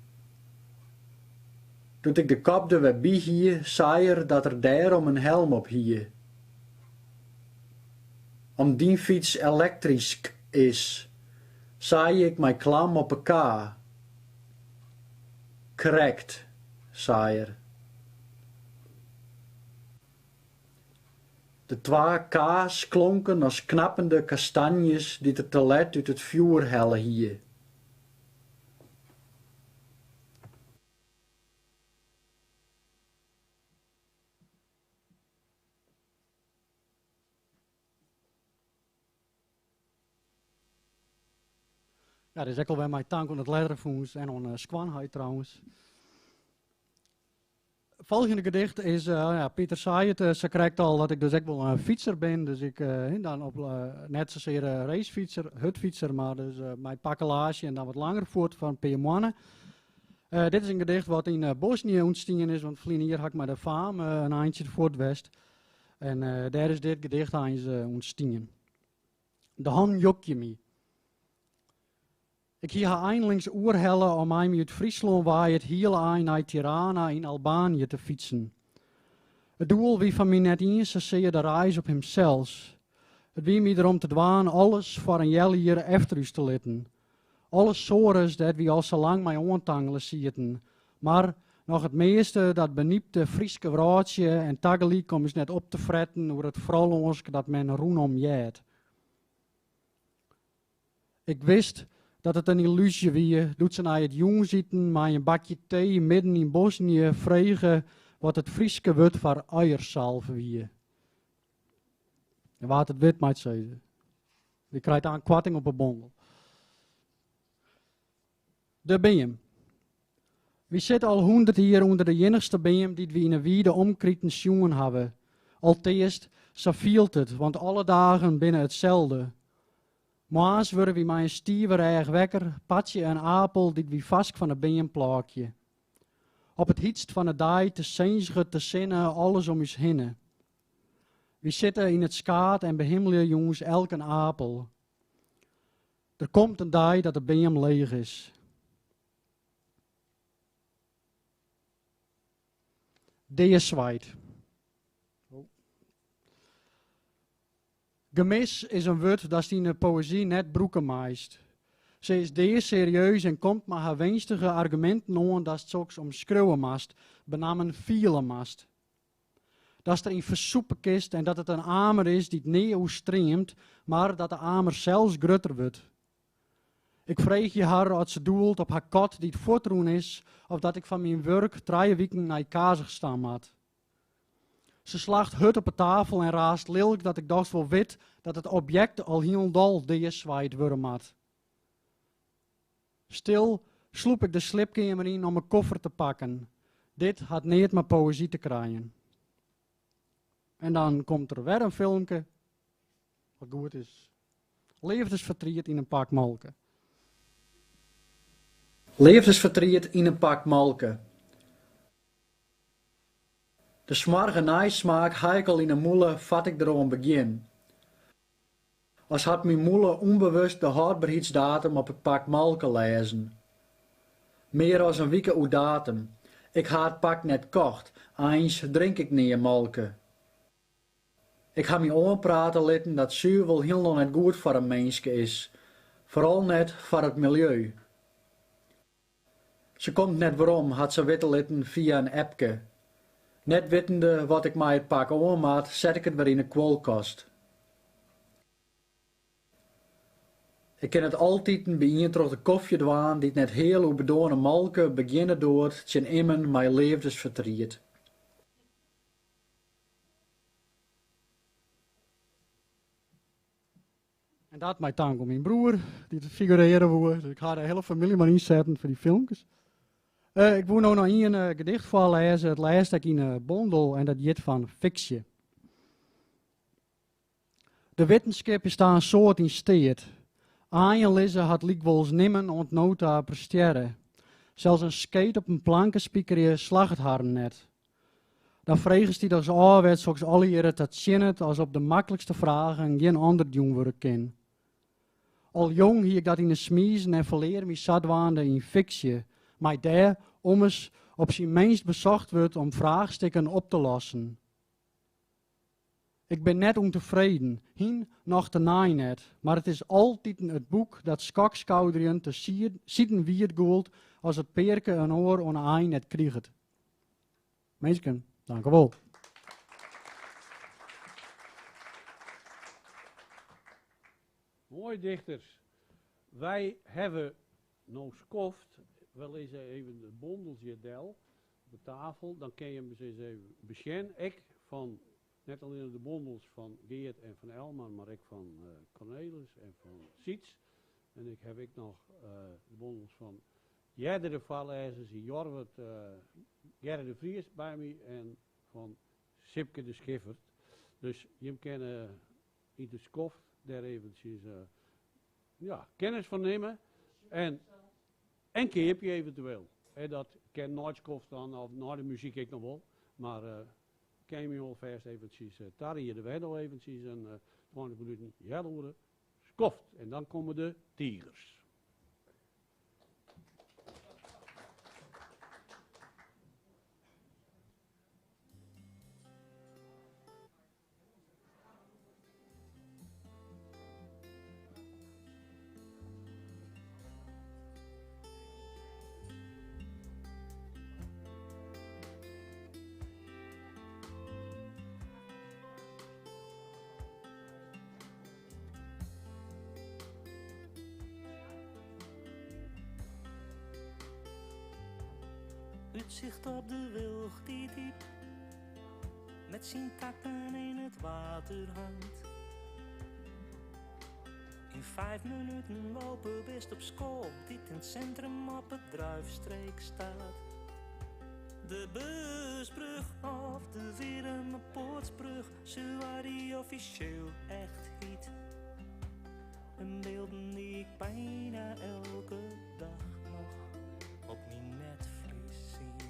Toen ik de kop er weer bij hie, zei er dat er daarom een helm op hie. Om die fiets elektrisch is, zei ik mijn klam op elkaar. Correct, zei er. De twee kaas klonken als knappende kastanjes die er te let uit het vuur hellen hier. Ja, dit is ook al bij mijn tank aan het lettervoens en aan skwanheid trouwens. Volgende gedicht is, Pieter zei het, ze krijgt al dat ik dus ook wel een fietser ben. Dus ik dan op net zozeer racefietser, hutfietser, maar dus mijn pakkelage en dan wat langer voort van P-mannen. Dit is een gedicht wat in Bosnië ontstaan is, want vliegen hier had ik maar de faam een eindje voor het west. En daar is dit gedicht aan ontstaan. De han jokje me. Ik hier eindelijks oerhellen om mij uit Friesland waar het heel aan naar Tirana in Albanië te fietsen. Het doel wie van mij net eens zozeer de reis op hemzelf. Het wie mij erom te dwaan alles voor een jelle hier efter us te litten. Alles sores dat wie al zo lang mij ontangelen zitten. Maar nog het meeste dat beniepte Frieske vrouwtje en tegelijk kom eens net op te fretten over het vrolijk dat men roen om jeet. Ik wist dat het een illusie wie, doet ze naar het jong zitten, maar een bakje thee midden in Bosnië vregen wat het Frieske woord voor eiersalve wie. En wat het wit might zeggen. Je krijgt een kwatting op een bondel. Daar ben je. We zitten al 100 jaar onder de enigste beam die we in een wiede omkrieten sjongen hebben. Alteerst, zo vielt het, want alle dagen binnen hetzelfde. Maas worden we met een stiever erg wekker, patje en apel die we vast van de beam plaakje. Op het hietst van de dag te zinzigen, te zinnen, alles om ons heen. We zitten in het skaat en behimmelen jongens elk een apel. Er komt een dag dat de beam leeg is. Deze zwaait. Gemis is een woord dat in de poëzie net broeken maakt. Ze is deze serieus en komt maar haar wenstige argumenten aan dat het soms om schreeuwen mast, benamen vielen mast. Dat er een versoepen kist en dat het een amer is die het niet uitstreamt, maar dat de amer zelfs grutter wordt. Ik vreeg je haar als ze doelt op haar kot die het voortroen is, of dat ik van mijn werk 3 weken naar Kazen gestaan had. Ze slacht hut op de tafel en raast lelijk dat ik dacht wel wit dat het object al heel dol zwaait worden had. Stil sloep ik de slipkamer in om mijn koffer te pakken. Dit had niet mijn poëzie te krijgen. En dan komt er weer een filmpje. Wat goed is. Levensverdriet in een pak malken. Levensverdriet in een pak malken. De smarge nijsmaak heikel in een moele vat ik erom begin. Als had mijn moele onbewust de houdbaarheidsdatum op het pak malken lezen. Meer als een week uit datum. Ik ha het pak net kocht, eens drink ik niet malken. Ik ga me aanpraten laten dat zuivel heel nog net goed voor een mensje is. Vooral net voor het milieu. Ze komt net waarom, had ze weten laten via een appke. Net wetende wat ik mij het pak aanmaat, zet ik het weer in de koelkast. Ik ken het altijd een beetje terug de koffie dwaan die het net heel hoe bedoelde malken beginnen door tjen immen mijn levensverdriet. En dat mijn dank om mijn broer, die te figureren woe. Dus ik ga de hele familie maar inzetten voor die filmpjes. Ik wil nou nog een gedicht voorlezen, het laatste ik in een bondel en dat jit van fictie. De wetenschap is daar een soort in steed. Aanjelissen had likwols nimmen ontnota presteren. Zelfs een skate op een plankenspiekerje slag het haar net. Dan vregen die als ouderwets zoals alle jaren dat zinnet als op de makkelijkste vragen geen ander jong worden kan. Al jong hier ik dat in de smiezen en verleer me zadwaande in fictie, maar daar om eens op zijn minst bezocht wordt om vraagstukken op te lossen. Ik ben net ontevreden, hien nog te naai net, maar het is altijd het boek dat skakskouderen te zitten wie het goelt als het perke een oor aan een net krijgt. Mensen, dank u wel. Mooi dichters. Wij hebben nou skoft, wel eens even de bondeltje del op de tafel, dan kun je hem eens even beschijnen. Ik van, net alleen de bondels van Geert en van Elman, maar ik van Cornelis en van Siets. En ik heb nog de bondels van Jerde de Vallijzers, Jorwert, Gerrit de Vries bij me en van Sipke de Schiffert. Dus je kan in de skoft daar eventjes kennis van nemen. En keep je eventueel. Dat kan nooit skoft dan, of na de muziek ik nog wel. Maar kan je me alvast eventjes tarieën de wedel eventjes en 20 minuten jelloeren. Skoft. En dan komen de tigers. Uitzicht op de wilg die diep met zijn takken in het water hangt. In 5 minuten lopen best op school, die in het centrum op het druifstreek staat. de Beusbrug of de Wierme-Poortsbrug, ze waren officieel echt heet. Een beelden die ik bijna elke dag nog op mijn netvlies zie.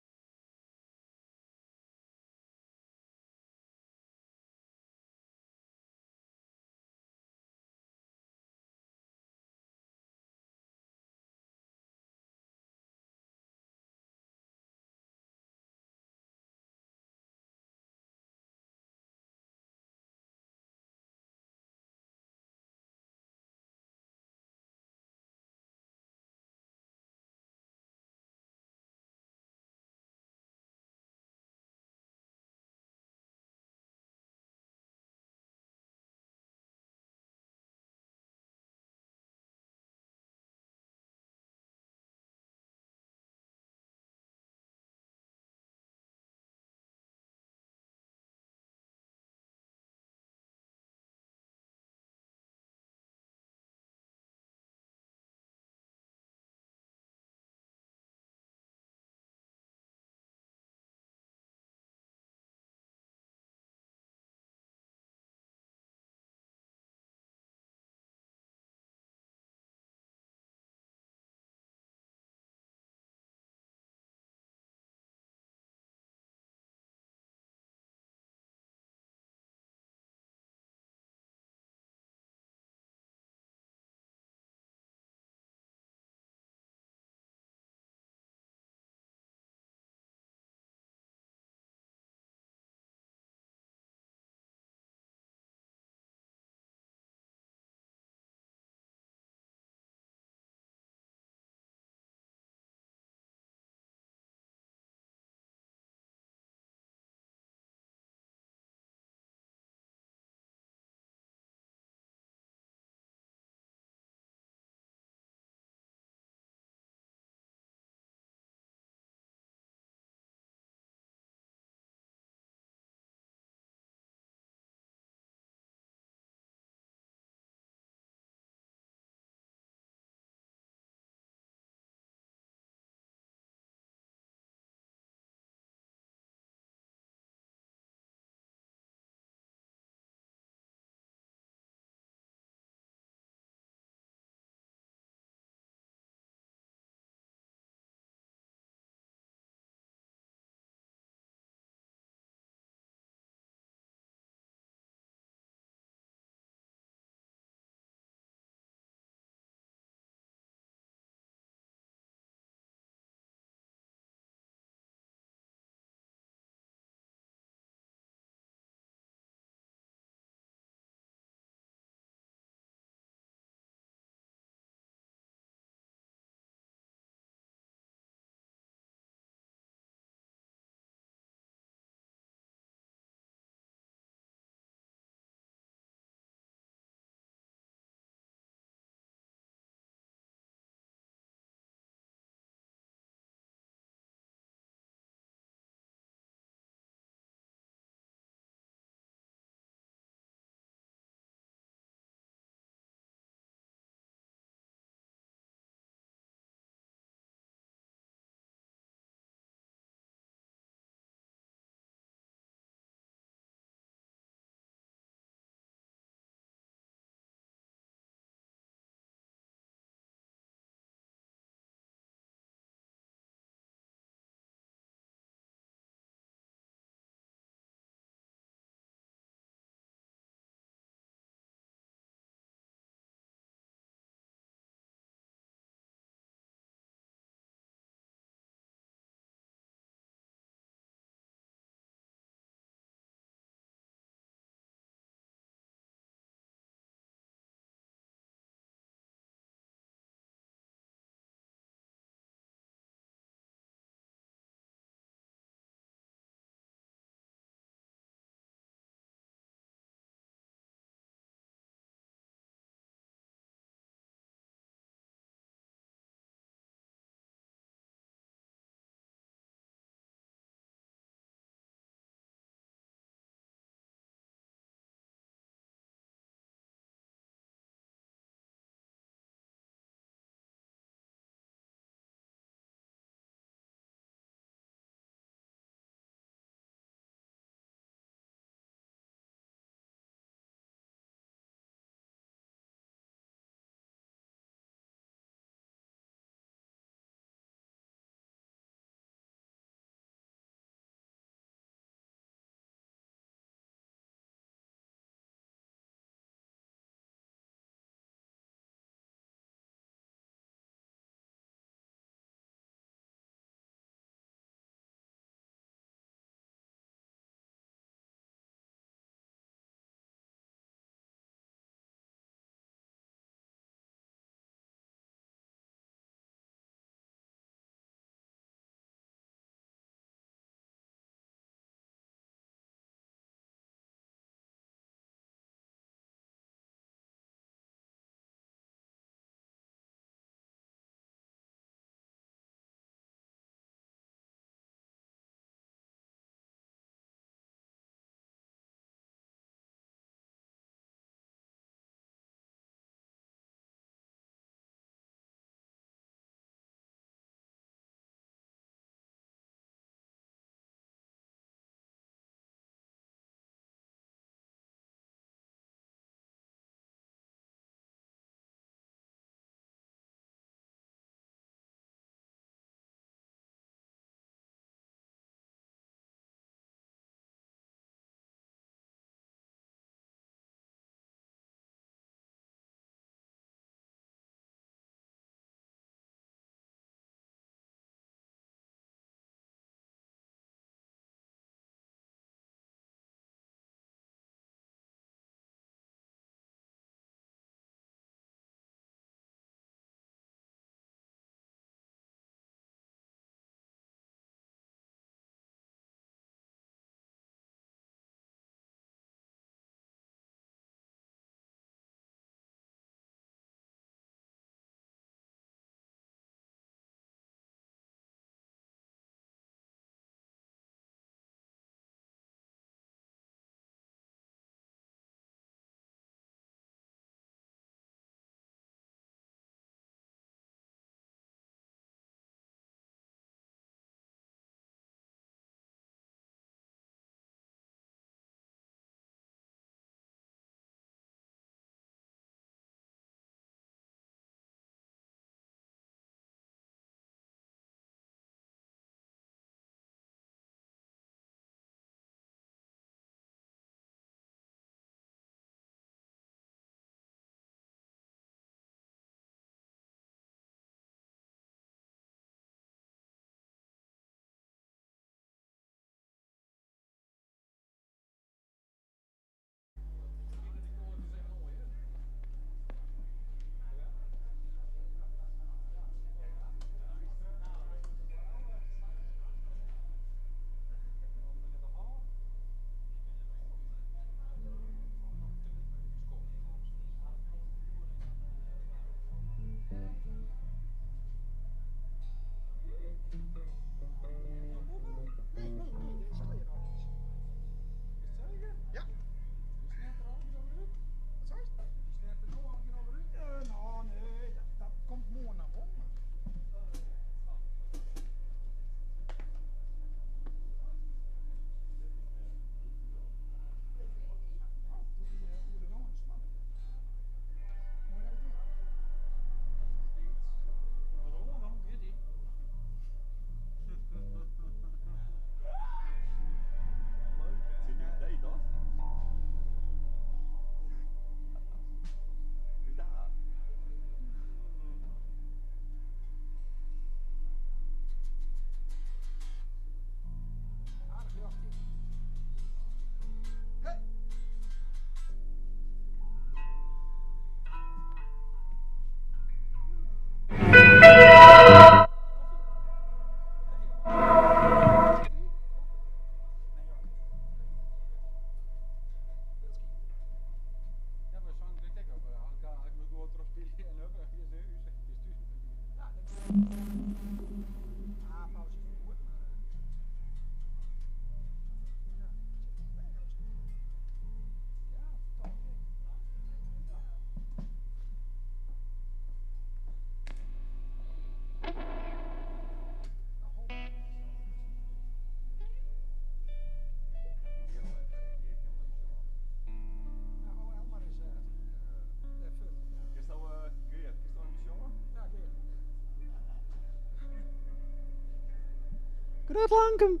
Grut Lankum.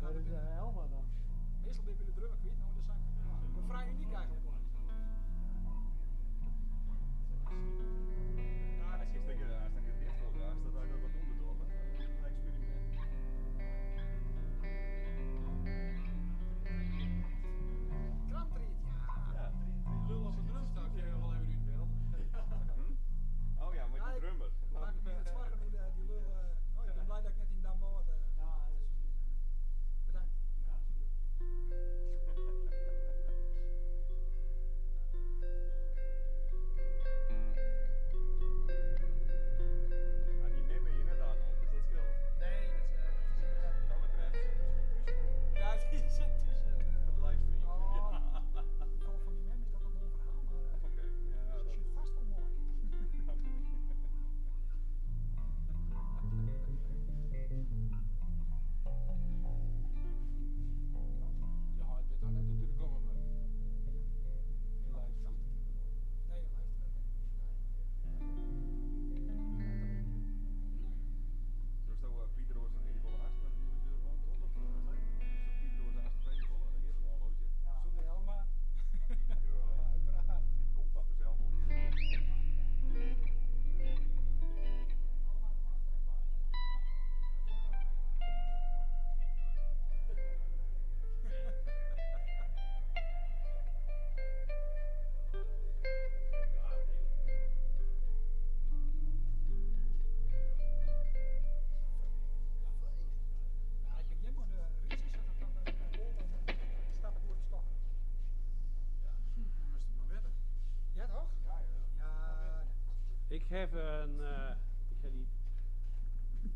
Daar is Elma dan. Meestal ben je de drummer kwijt, nou de zang. Maar vrij uniek eigenlijk. Ja, dat is een stukje dicht voor, ja, is dat eigenlijk wat onderdoor, hè? Een experiment. Kramtriet, ja. Die lul op een drumstak, jij wel even uit beeld. Oh ja, met die drummer. Maak me het zwaar genoeg, die lul. Oh, ik ben blij dat ik net in Dam woord. Bedankt. Ja, die memme je net aan, dus dat scheelt. Nee, dat is kan het recht. Ja, die zit tussen. De livestream. Oh, van die memme is dat een mooi verhaal, maar oké. Ja, dat is vast wel mooi. Ja, het werd daar net natuurlijk komen. Nee, dus dat Pieter was een hele haast, maar die was gewoon rond op. Dus dat Pieter was haast tweede vol, dan geef ik wel een loodje. Zonder Elma. Ja, uiteraard. Die komt dat dus zelf nog niet. Ja, ik begin maar de Ritsie zet het dan stappen door de stok. Dan moest het maar weten. Ja toch? Ja, ja. Ik heb een, ik heb die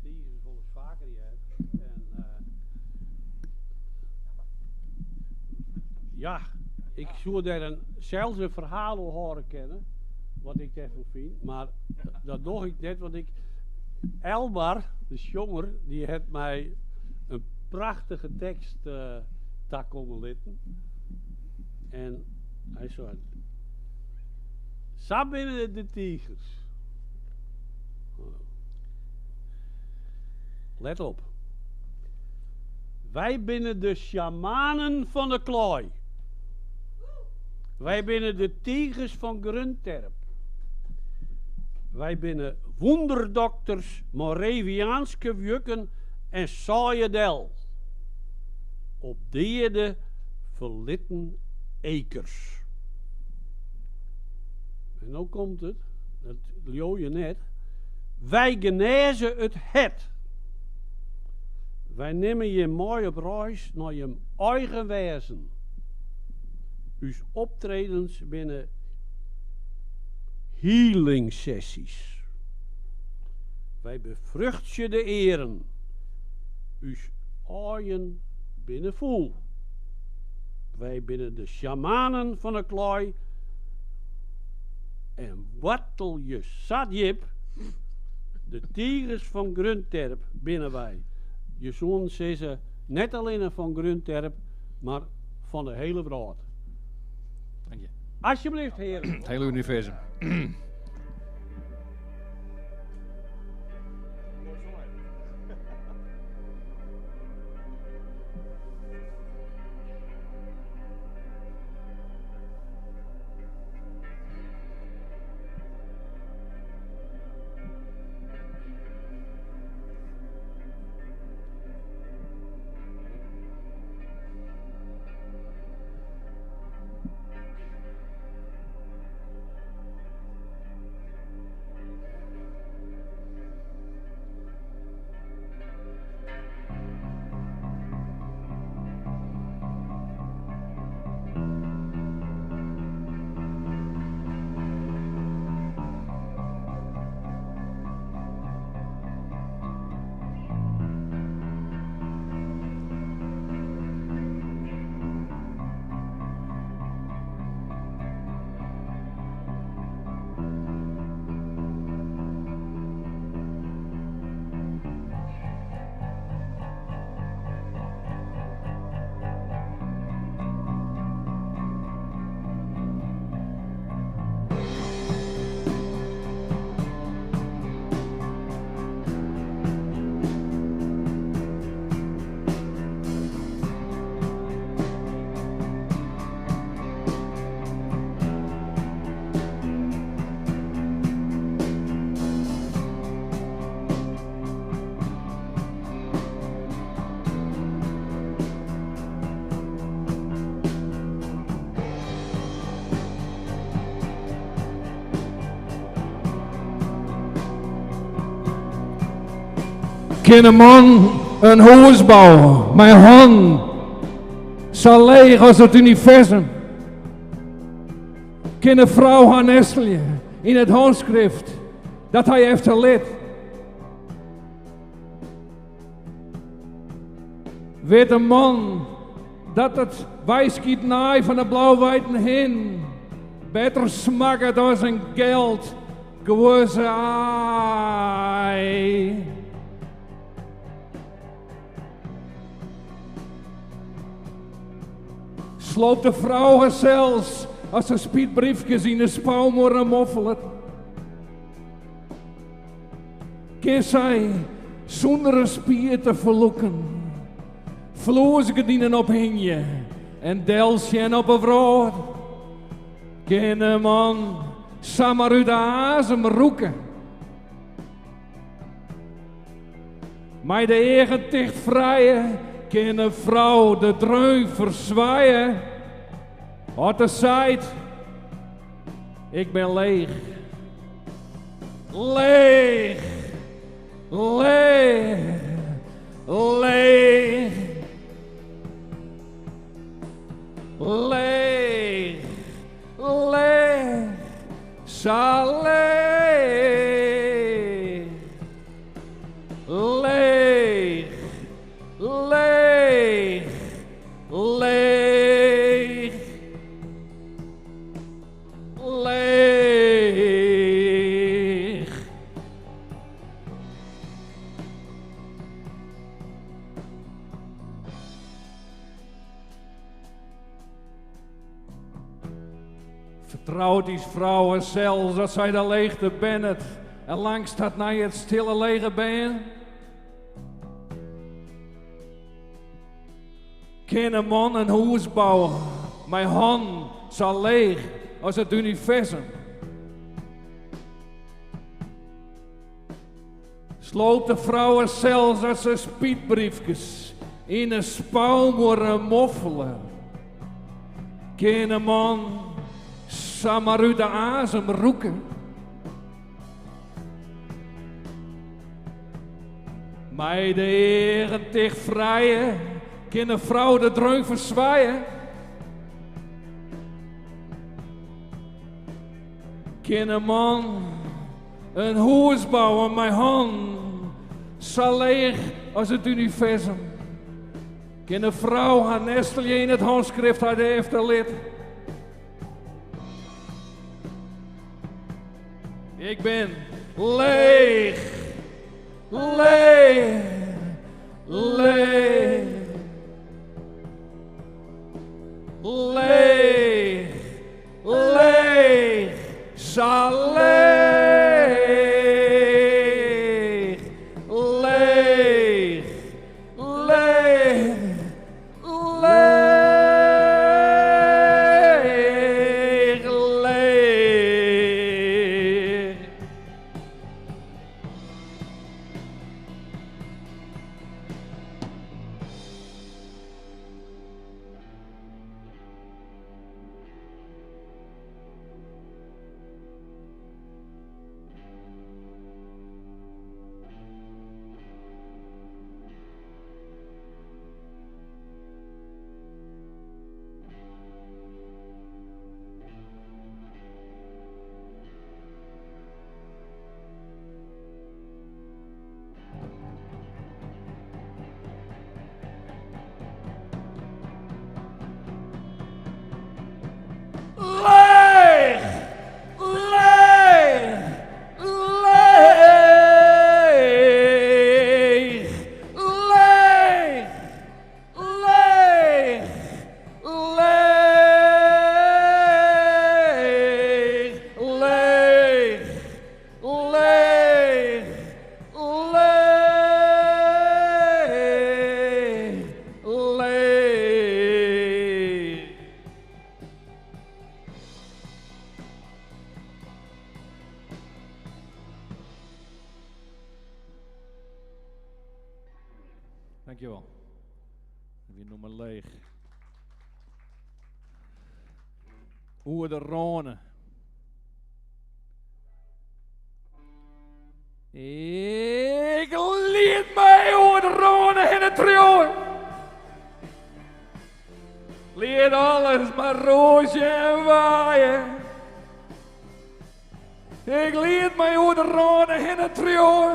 tigers volgens vaker die heb. En ja, ik zou daar eenzelfde verhaal horen kennen, wat ik daarvan vind, maar dat doe ik net, want Elmar, de jonger, die heeft mij een prachtige tekst tak komen litten. En hij zei, "Sa binnen de tigers." Let op. Wij binnen de shamanen van de klooi. Wij binnen de tigers van Grunterp. Wij binnen wonderdokters, Moraviaanske wjukken en Saaiedel. Op deerde verlitten ekers. En nou komt het, dat leeuw je net. Wij genezen het. Wij nemen je mooi op reis naar je eigen wezen. Uw optredens binnen healing sessies. Wij bevruchten je de eren. Uw eigen binnenvoel. Wij binnen de shamanen van de klooi. En wattel je sadjip. De tigers van Grunterp binnen wij. Je zoon ze net alleen van Grunterp, maar van de hele wereld. Dank je. Alsjeblieft, heren. Het hele universum. Kan een man een huis bouwen, mijn hand zal leeg als het universum. Kan een vrouw haar nestelen in het handschrift dat hij heeft gelid. Weet een man dat het wijskiet naai van de blauw-wijten heen beter smaakt als een geld geworden ei. Sloopt de vrouw zelfs als ze spietbriefjes in de spouwmoer moffelen. Kan zij zonder een spier te verlokken, vloersgedienen op hingje en delsjen op een vrood. Kan een man samen uit de azem roeken, maar de eigen ticht vrijen, kan een vrouw de dreun verzwaaien. Had de zijt, ik ben leeg. Leeg, leeg, leeg, leeg, leeg, zal leeg, leeg, leeg, leeg, leeg. Vertrouwt die vrouwen zelfs dat zij de leegte bennet en langs staat naar het stille lege ben. Kan een man een huis bouwen, mijn hand zal leeg als het universum. Sloopt de vrouwen zelfs als ze spietbriefjes in een spouwmoer moffelen. Kan een man samen uit de azem roeken. Mij de heren tegen vrijen, kan een vrouw de dreun verzwaaien. Kan een man een huis bouwen, mijn hand zal leeg als het universum. Kan een vrouw haar nestelje in het handschrift uit de heftelid. Ik ben leeg, leeg, leeg, leeg, leeg, zal leeg, leeg, leeg, leeg, leeg. Leeg, leeg, leeg, leeg, leeg, leeg, leeg, leeg, leeg. Dankjewel. Wie noemt me leeg? Oer de Rhône. Ik liet mij over de ronen in het trio. Liet alles maar roosje en waaien. Ik liet mij over de ronen in het trio.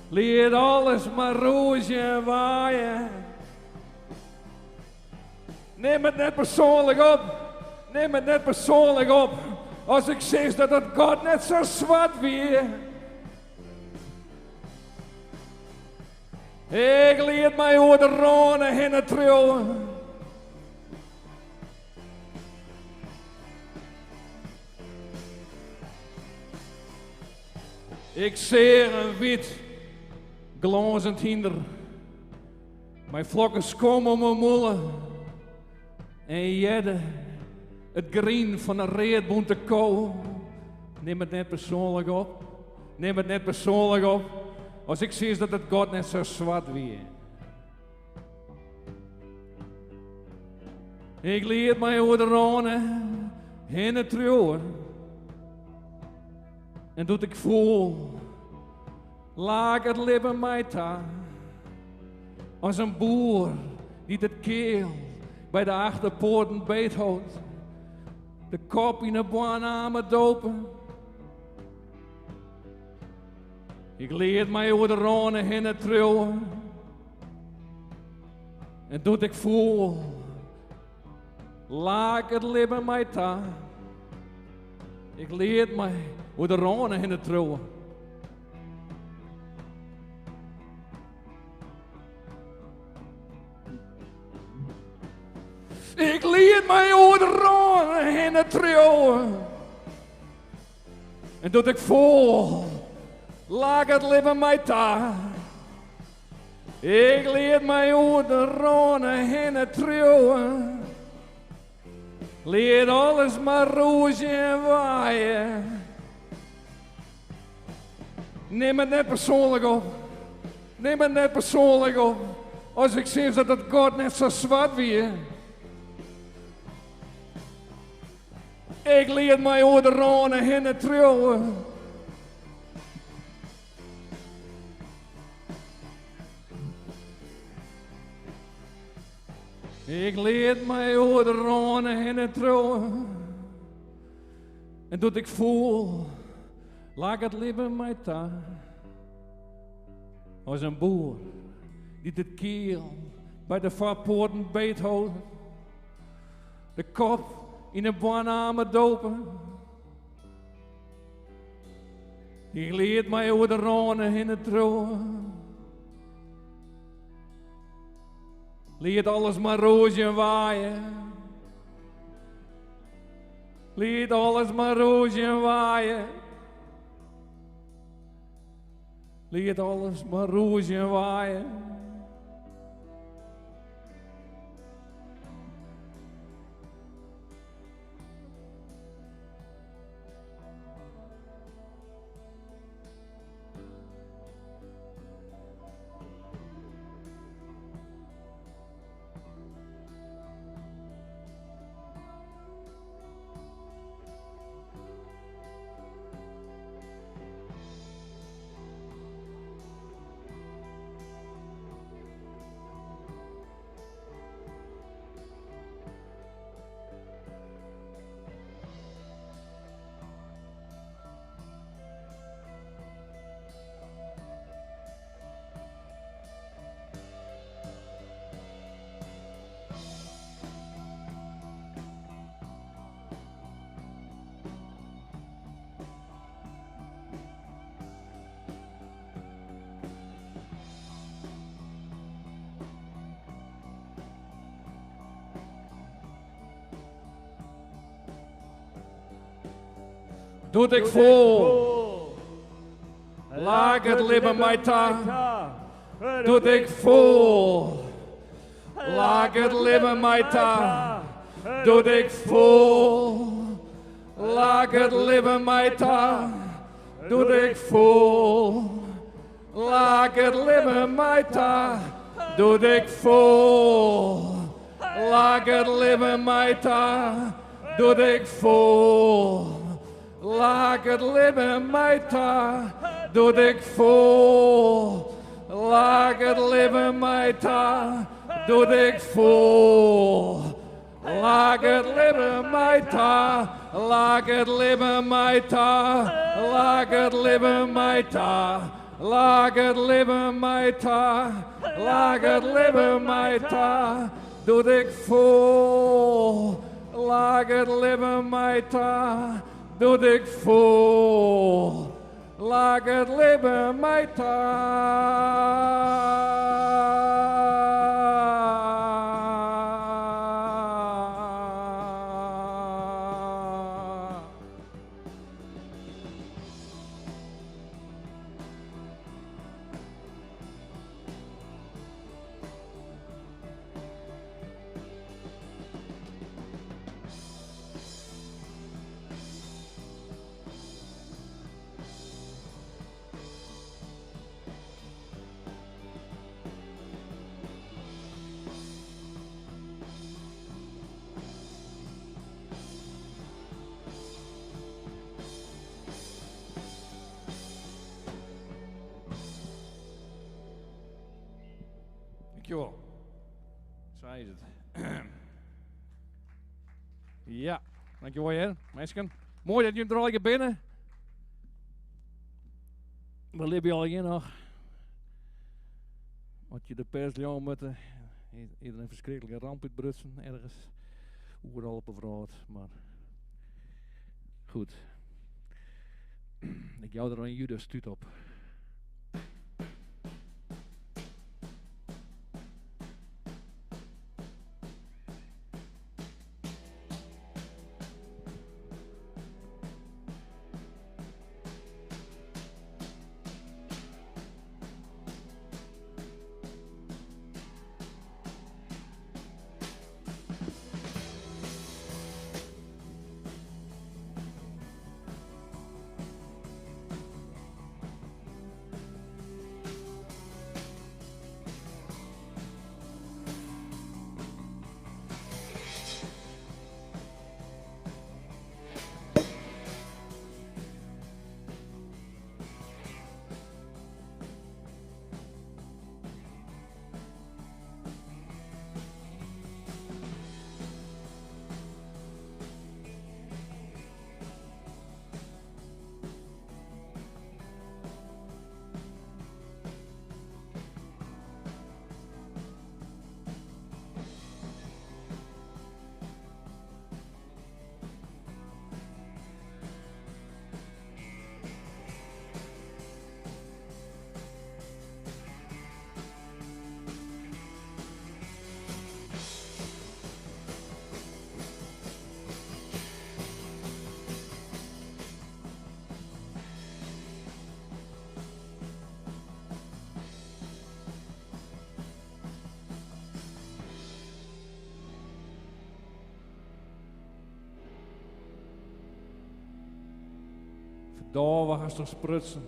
Liet alles maar roosje en waaien. Neem het net persoonlijk op. Neem het net persoonlijk op. Als ik zeg dat het God net zo zwart weer. Ik liet mij over de ronen in het trillen. Ik zeer een wit, glanzend hinder. Mijn vlokken skom om mijn moelen. En jedde het green van een reetboente kool. Neem het net persoonlijk op. Neem het net persoonlijk op. Als ik zie dat het God net zo zwart weer. Ik liet mij over de ronen in het trillen. En doet ik voel, laat het lippen mij ta. Als een boer die het keel bij de achterpoorten beethoudt. De kop in de banane dopen. Ik leer mij over de ronen in het trillen. En doet ik voel, laat het lippen mij ta. Ik leer mij over de ronen in het trillen. Ik liet mij over de ronen in het trillen. En doet ik vol, laat het lippen mij ta. Ik liet mij over de ronen in het trillen. Liet alles maar roosje en waaien. Neem het net persoonlijk op. Neem het net persoonlijk op. Als ik zie dat het God net zo zwart weer. Ik liet mij over de ronen in het trillen. Ik liet mij over de ronen in het trillen. En doet ik voel, laat het lippen mij ta. Als een boer die het kiel bij de voorpoorten beethoudt. De kop in een banane dopen. Ik liet mij over de ronen in het trillen. Liet alles maar roosje waaien. Liet alles maar roosje waaien. Liet alles maar roosje waaien. Doet ik vol, laat het lippen mij ta. Doet ik vol, laat het lippen mij ta. Doet ik vol, laat het lippen mij ta. Doet ik vol, laat het lippen mij ta. Doet ik vol, laat het lippen mij ta. Doet ik vol. Laat het leven mij ta, doet ik vol. Laat het leven mij ta, doet ik vol. Laat het leven mij ta, laat het leven mij ta, laat het leven mij ta. Laat het leven mij ta, laat het leven mij ta, doet ik vol. Laat het leven mij ta, doet ik vol. Laat het leven mij ta. Dankjewel. Zo is het. Ja, dankjewel heer, mensen. Mooi dat jullie er al een binnen. We leven al hier nog. Wat je de pers jongen met iedereen verschrikkelijke ramp uitbrutsen ergens. Overal op een vrood, maar goed. Ik jou er een Judas stuut op. Daar was toch sprutsen.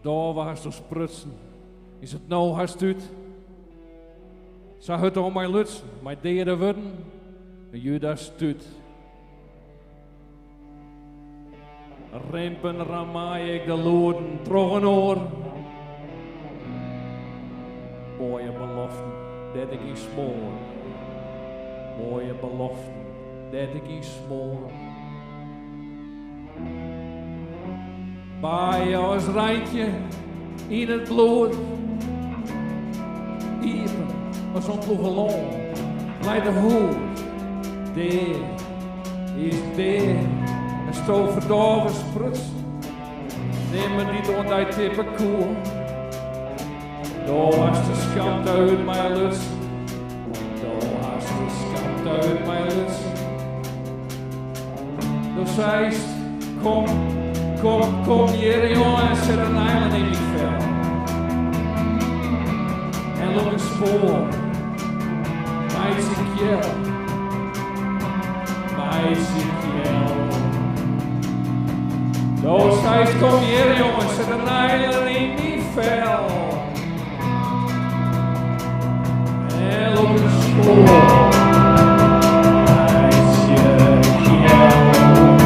Daar was toch sprutsen. Is het nou haast uit? Zou het al mijn lutsen, mijn derde worden? En Judas stuurt. Rempen ramaai ik de loden, trog een oor. Mooie beloften, dat ik iets smoor. Mooie beloften, dat ik iets smoor. Bij jou als rijtje in het bloed. Even als een ploegelon, leidt de hoed. Daar is daar, een stof verdorven spruts. Neem me niet onder die tippen koel. Daar was de schand uit mijn lus. Daar was de schand uit mijn lus. Daar zei ze, kom hier jongen en zet een eiland in die vel. En loop een spoor, meisje kjel. Daar zei ze, kom hier jongen, zet een eiland in die vel. En loop een spoor, meisje kjel.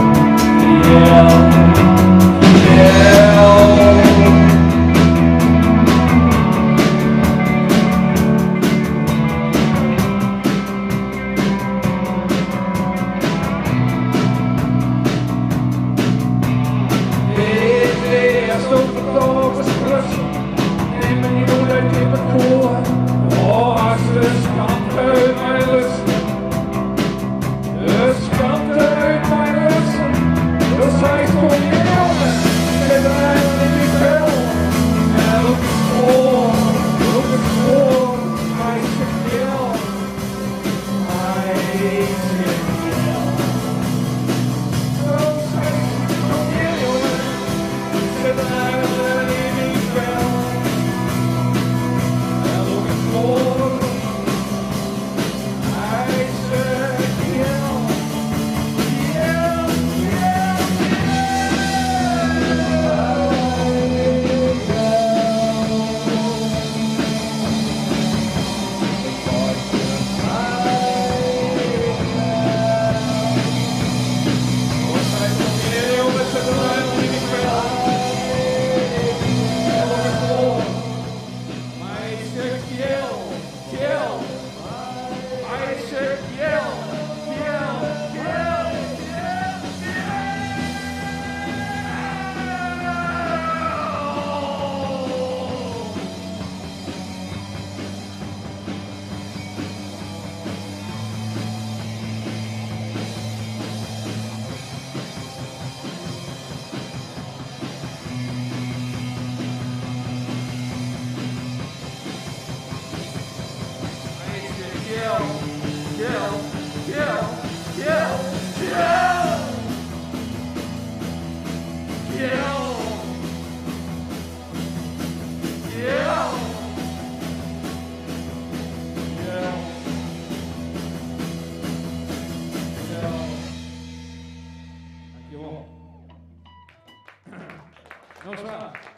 Nou zwaar.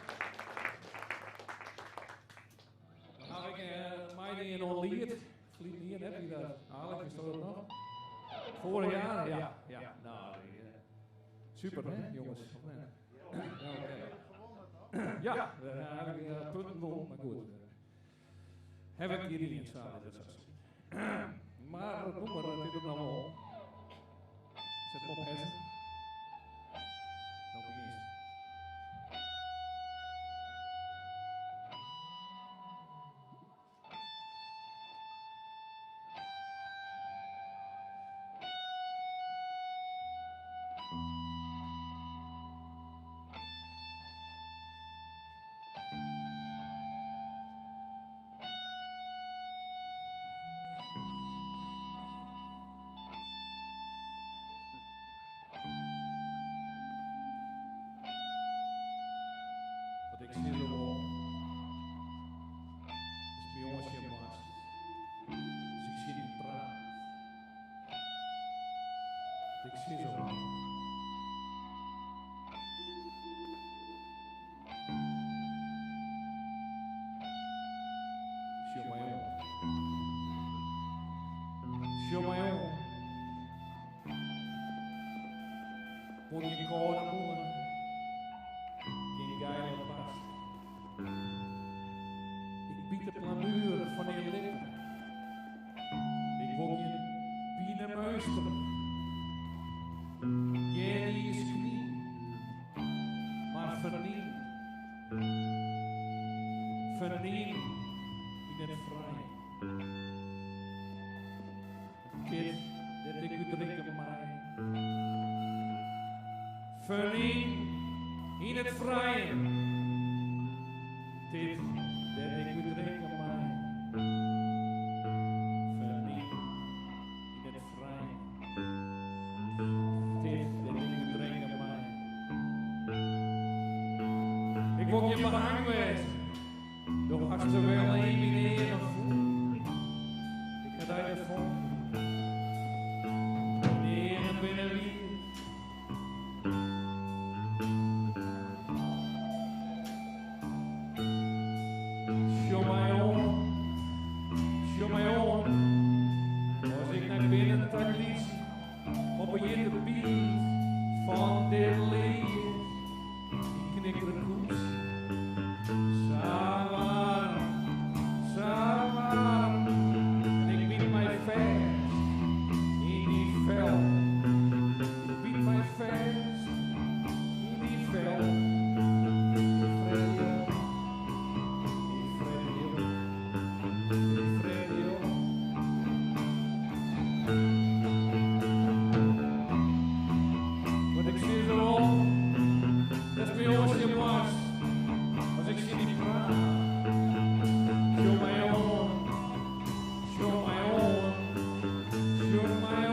Dan ga ik mij in een lied. Vlieg hier, heb je dat? Alex, is dat nog? Vorig jaar? Ja. Nou, super hè, jongens. Ja, we hebben punten om, maar goed. Heb ik hier niet staan, dat is zo. Maar noem maar, dit is allemaal. Zet hem op Hessen. Dan begin je. Ik zie het wel. Het is bij ons je maat. Dus ik zie die praat. Ik zie zo wel. Show my own. Show my own. Moet je koren boeren. Geen geil op pas. Ik bied de planuur van je lippen. Ik wil je binnen muisteren. Jij die is knie, maar vernieuw. Vernieuw in het vrije. Kind, dat ik u drinken mij. Vernieuw in het vrije. Dit, dat ik u drinken mij. Vernieuw in het vrije. Dit, dat ik u drinken mij. Ik wil je behang wezen. Doch als er wel een meneer nog voelt. Ik ga daar ervoor. Meneer binnen wie. Show my own. Als ik naar binnen trek liet, op je de beat van dit lied. Ik knik de koets. Samen. En ik bied mij vast in die vel. Ik bied mij vast in die vel. Wat ik zie zo, dat is bij ons je mast. Als ik zie die praat, show my own, show my own, show my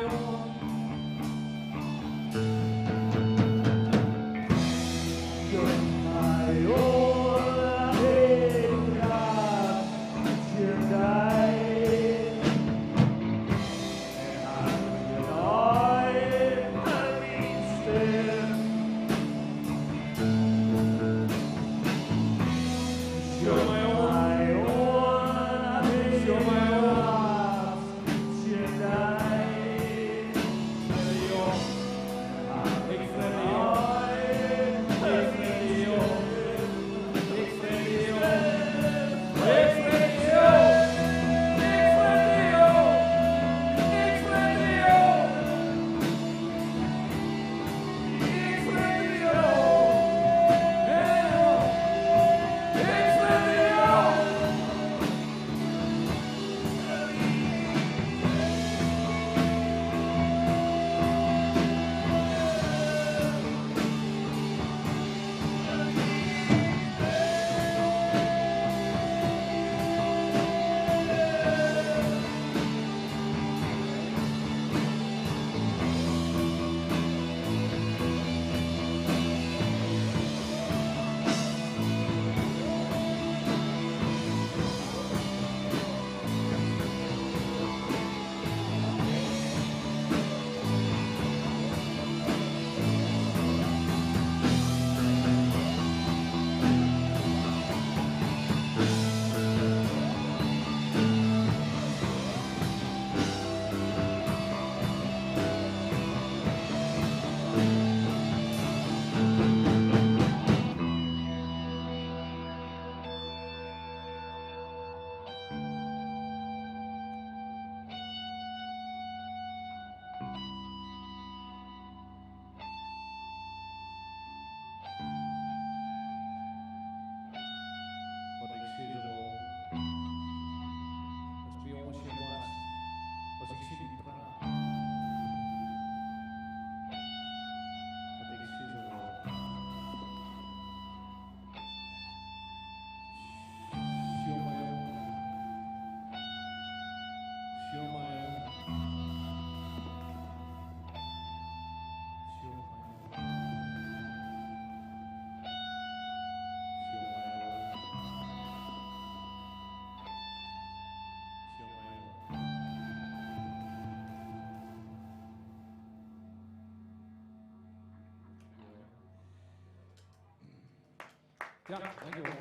Ja, dankjewel.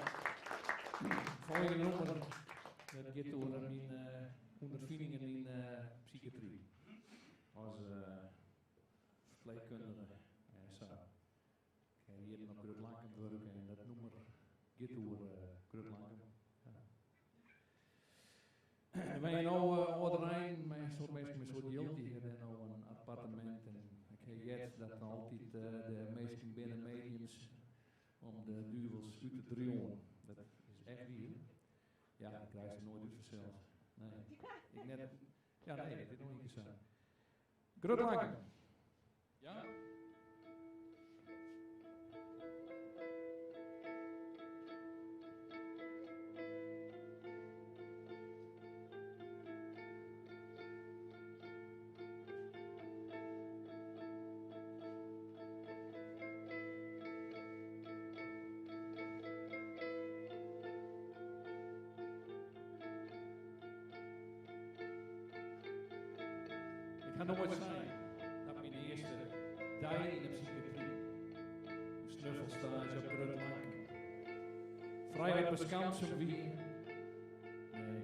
Volgende nummer, dat gaat over mijn ondervindingen in psychiatrie. Als verpleegkundige. Zo. Ik heb hier nog Krutlanken werken en dat nummer gaat over Krutlanken. En wij nou onderaan, met soort mensen met soort geld, die hebben nou een appartement en ik heb dat altijd de meesten binnen mediums om de duivels uit te draaien. Dat is echt weer. Ja, ik krijg ze nooit uit vanzelf. Nee, ik net. Ja, nee, dat is nog niet zo. Krutlanken. Ja? Ik ga nooit zijn dat mijn eerste dag in de psychiatrie, snuffelstage op Krutlanken, vrijheid beskansen wie. Nee,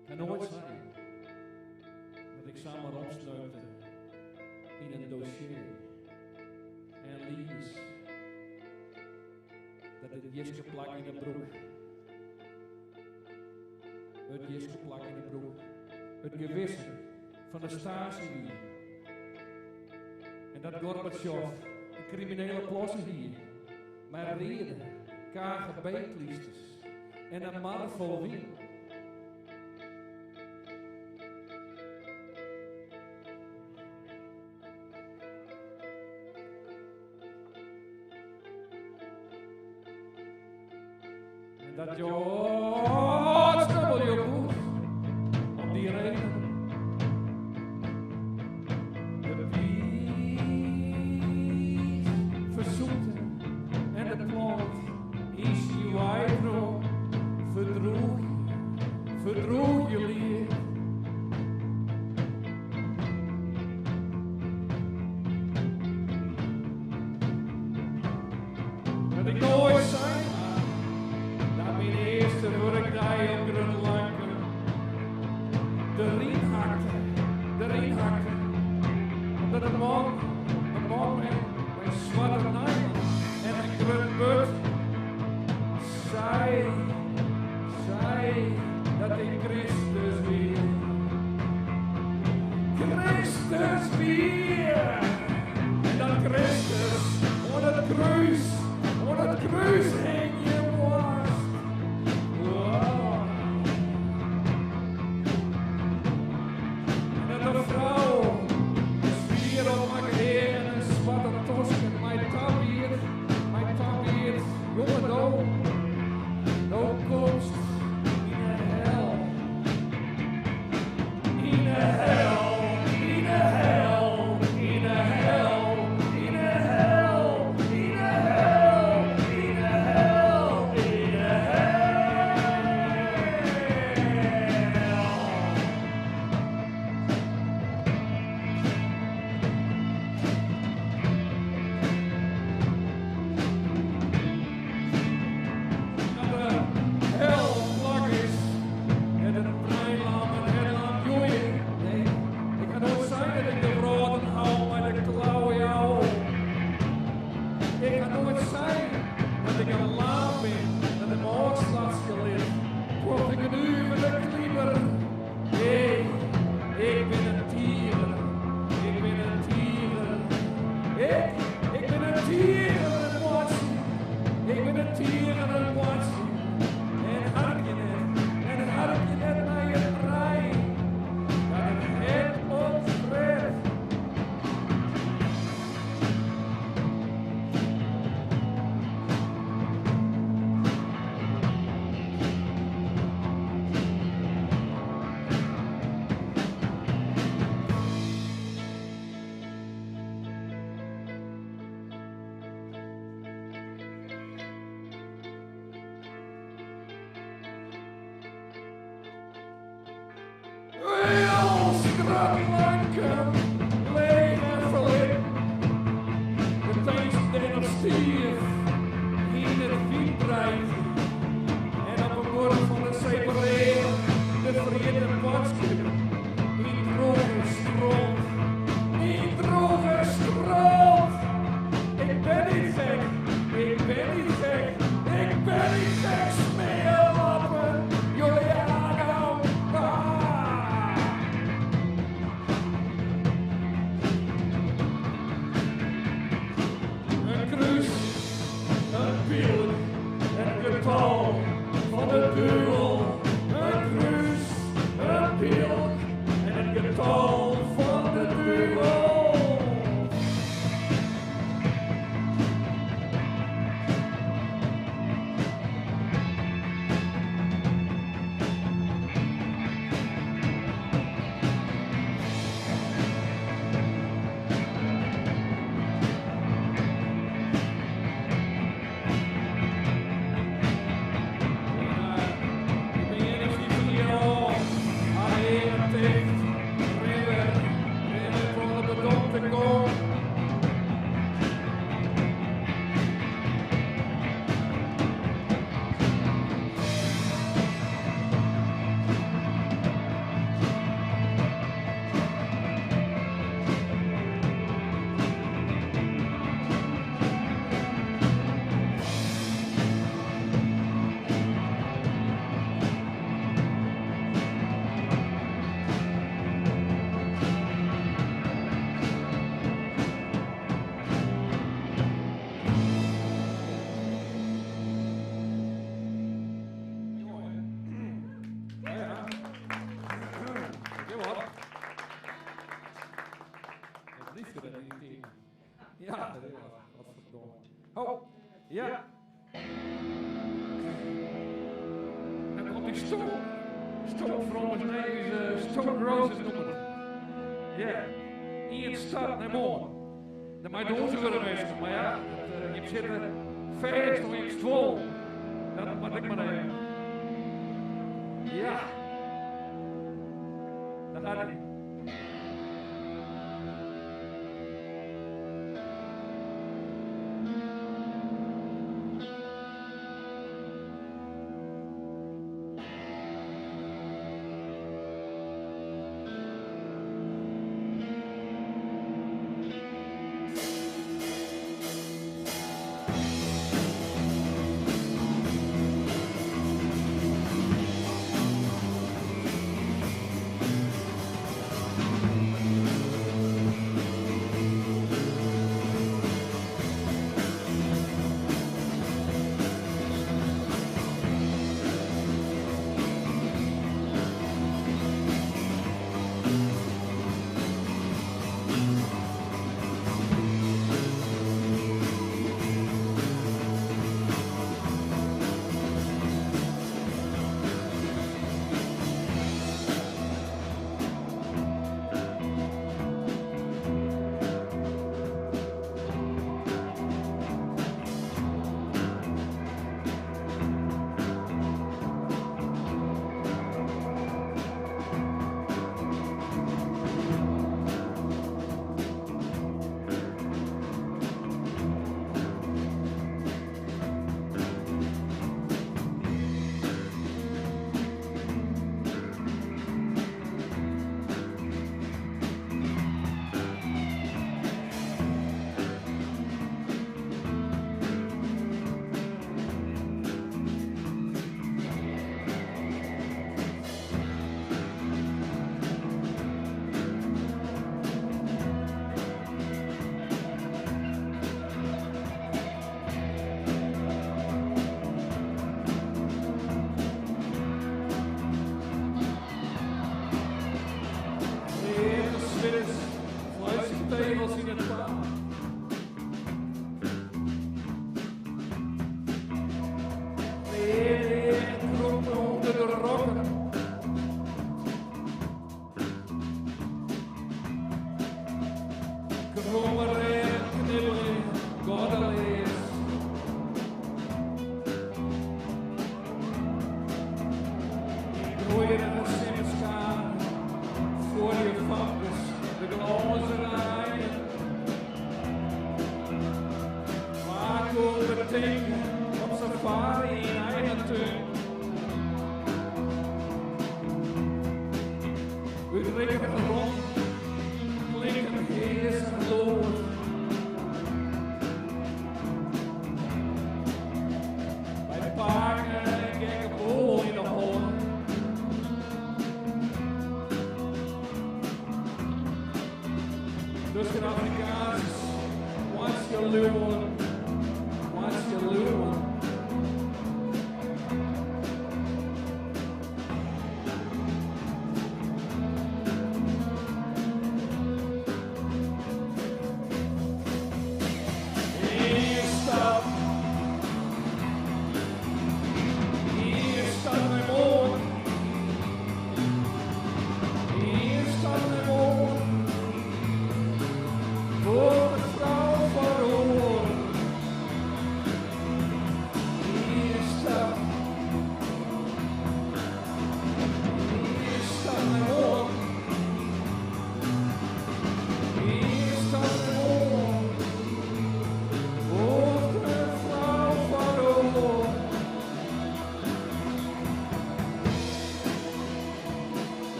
ik ga nooit zijn dat ik samen opsneukte in een dossier en lies dat het jiske plak in de broek, het jiske plak in de broek, het gewissen van de Stasi hier. En dat Gorbachev, de criminele plossen hier, maar reden, KGB-kliesters en een man vol wien. En dat je snabbel je boek op die reden. En de plant is je eigen, verdroeg je leer. Dat ik nooit zijn, dat mijn eerste werkdag op Krutlanken erin hakte, omdat de man met zwarte nijlen en een krutbut zei dat ik Christus weer. Christus weer! En dat Christus onder het kruis hing je was. Wow. En dat de vrouw zwier op mijn heen en zwarte tosken, mijn tabier, jongen, nou komst in de hel. In de hel, in de hel, in de hel, in de hel, in de hel, in de hel, in de hel. Krutlanken, leeg en verlicht. Het is den of stierf in het wiet. liefde er niet in. Ja, dat is wat verdomme. Oh, ja. Dan komt die Stone Fromers, nee, Stone Roses noemen. Ja, in stad naar morgen. Dat mag je onze willen wezen, maar ja, je zit er feest of iets vol. Dat moet ik maar even. Ja. Dan gaat het.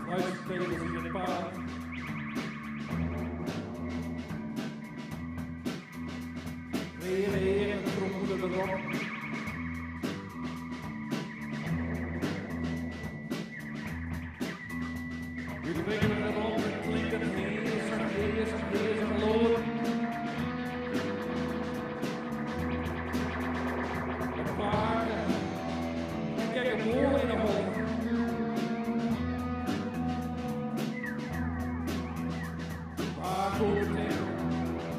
Fluitspelers in het paard. Weer en trommelen erop. We brengen erop, het klinkt het heers en lood. De paarden, kijk een mooi in de hol.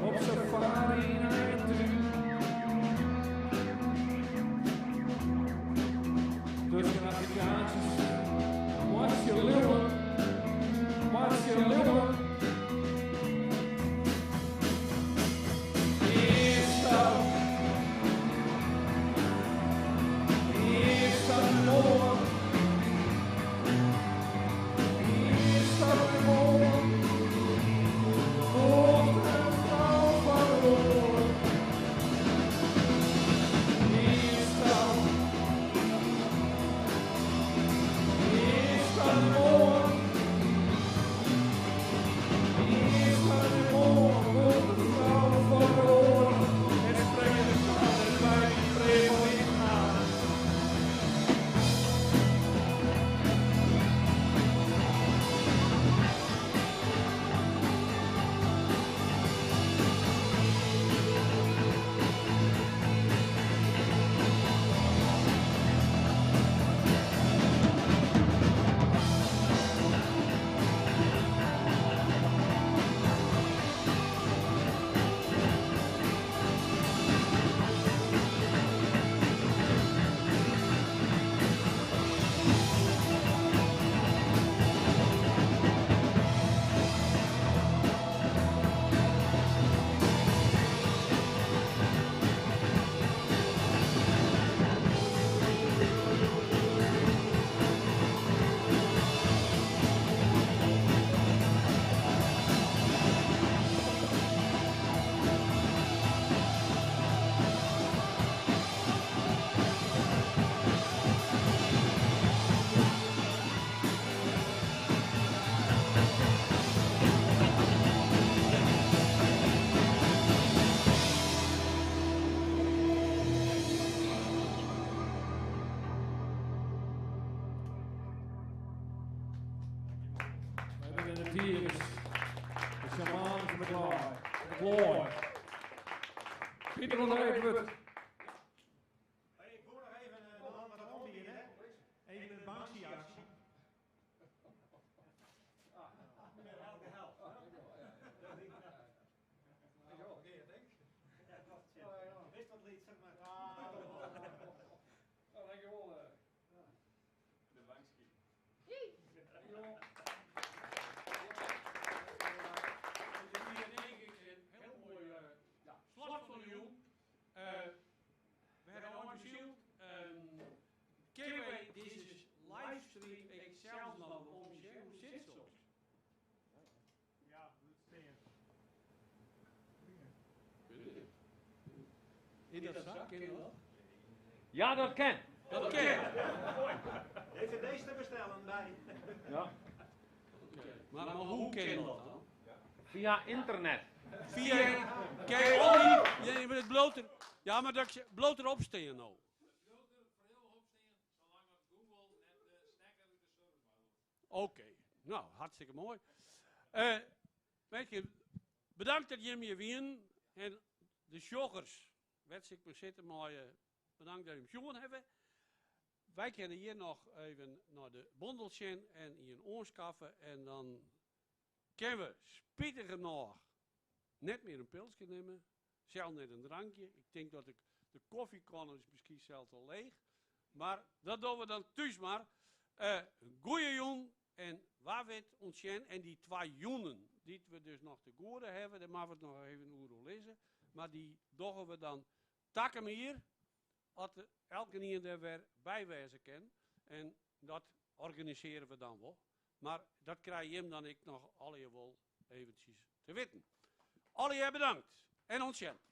Op safari naar de tuin. Tussen Afrikaantjes. What's your little? What's your little? Eerste. Eerste morgen. Eerste morgen. De shaman van de Klooi. Pieter van der Eekwoord. Ik hoor nog even de man met de hond hier, hè? Even een bankieactie. Elke helft. Wist wat lied, zeg maar. Dankjewel. De bankski. Slot van de Jong. We hebben al bezield. Kennen deze livestream ik zelfs nog om je hoe zit zo? Ja, moet steen. In dat zak, ken je dat? Ja, dat kan. Dat ken. Even deze te bestellen bij. Ja. Maar hoe ken je dat dan? Via internet. Via, kijk, Ollie, je bent het bloter. Ja, maar dat je bloter opsteen nou. Oké, nou, hartstikke mooi. Weet je, bedankt dat jullie hier wien. En de joggers, wens ik me zitten, maar bedankt dat jullie hem jongen hebben. Wij kunnen hier nog even naar de bondeltje en hier een oorskaffen. En dan kunnen we spietig nog net meer een pilsje nemen. Zelf net een drankje. Ik denk dat de koffiekan is misschien zelfs al leeg. Maar dat doen we dan thuis maar. Een goeie jong. En waar weet ons en die 2 joenen, die we dus nog te goeden hebben, daar maken we het nog even over lezen. Maar die doen we dan takken hier, als elke nier er weer bijwijzen kan. En dat organiseren we dan wel. Maar dat krijg je hem dan ik nog alle wel eventjes te weten. Alle bedankt. En ontzettend.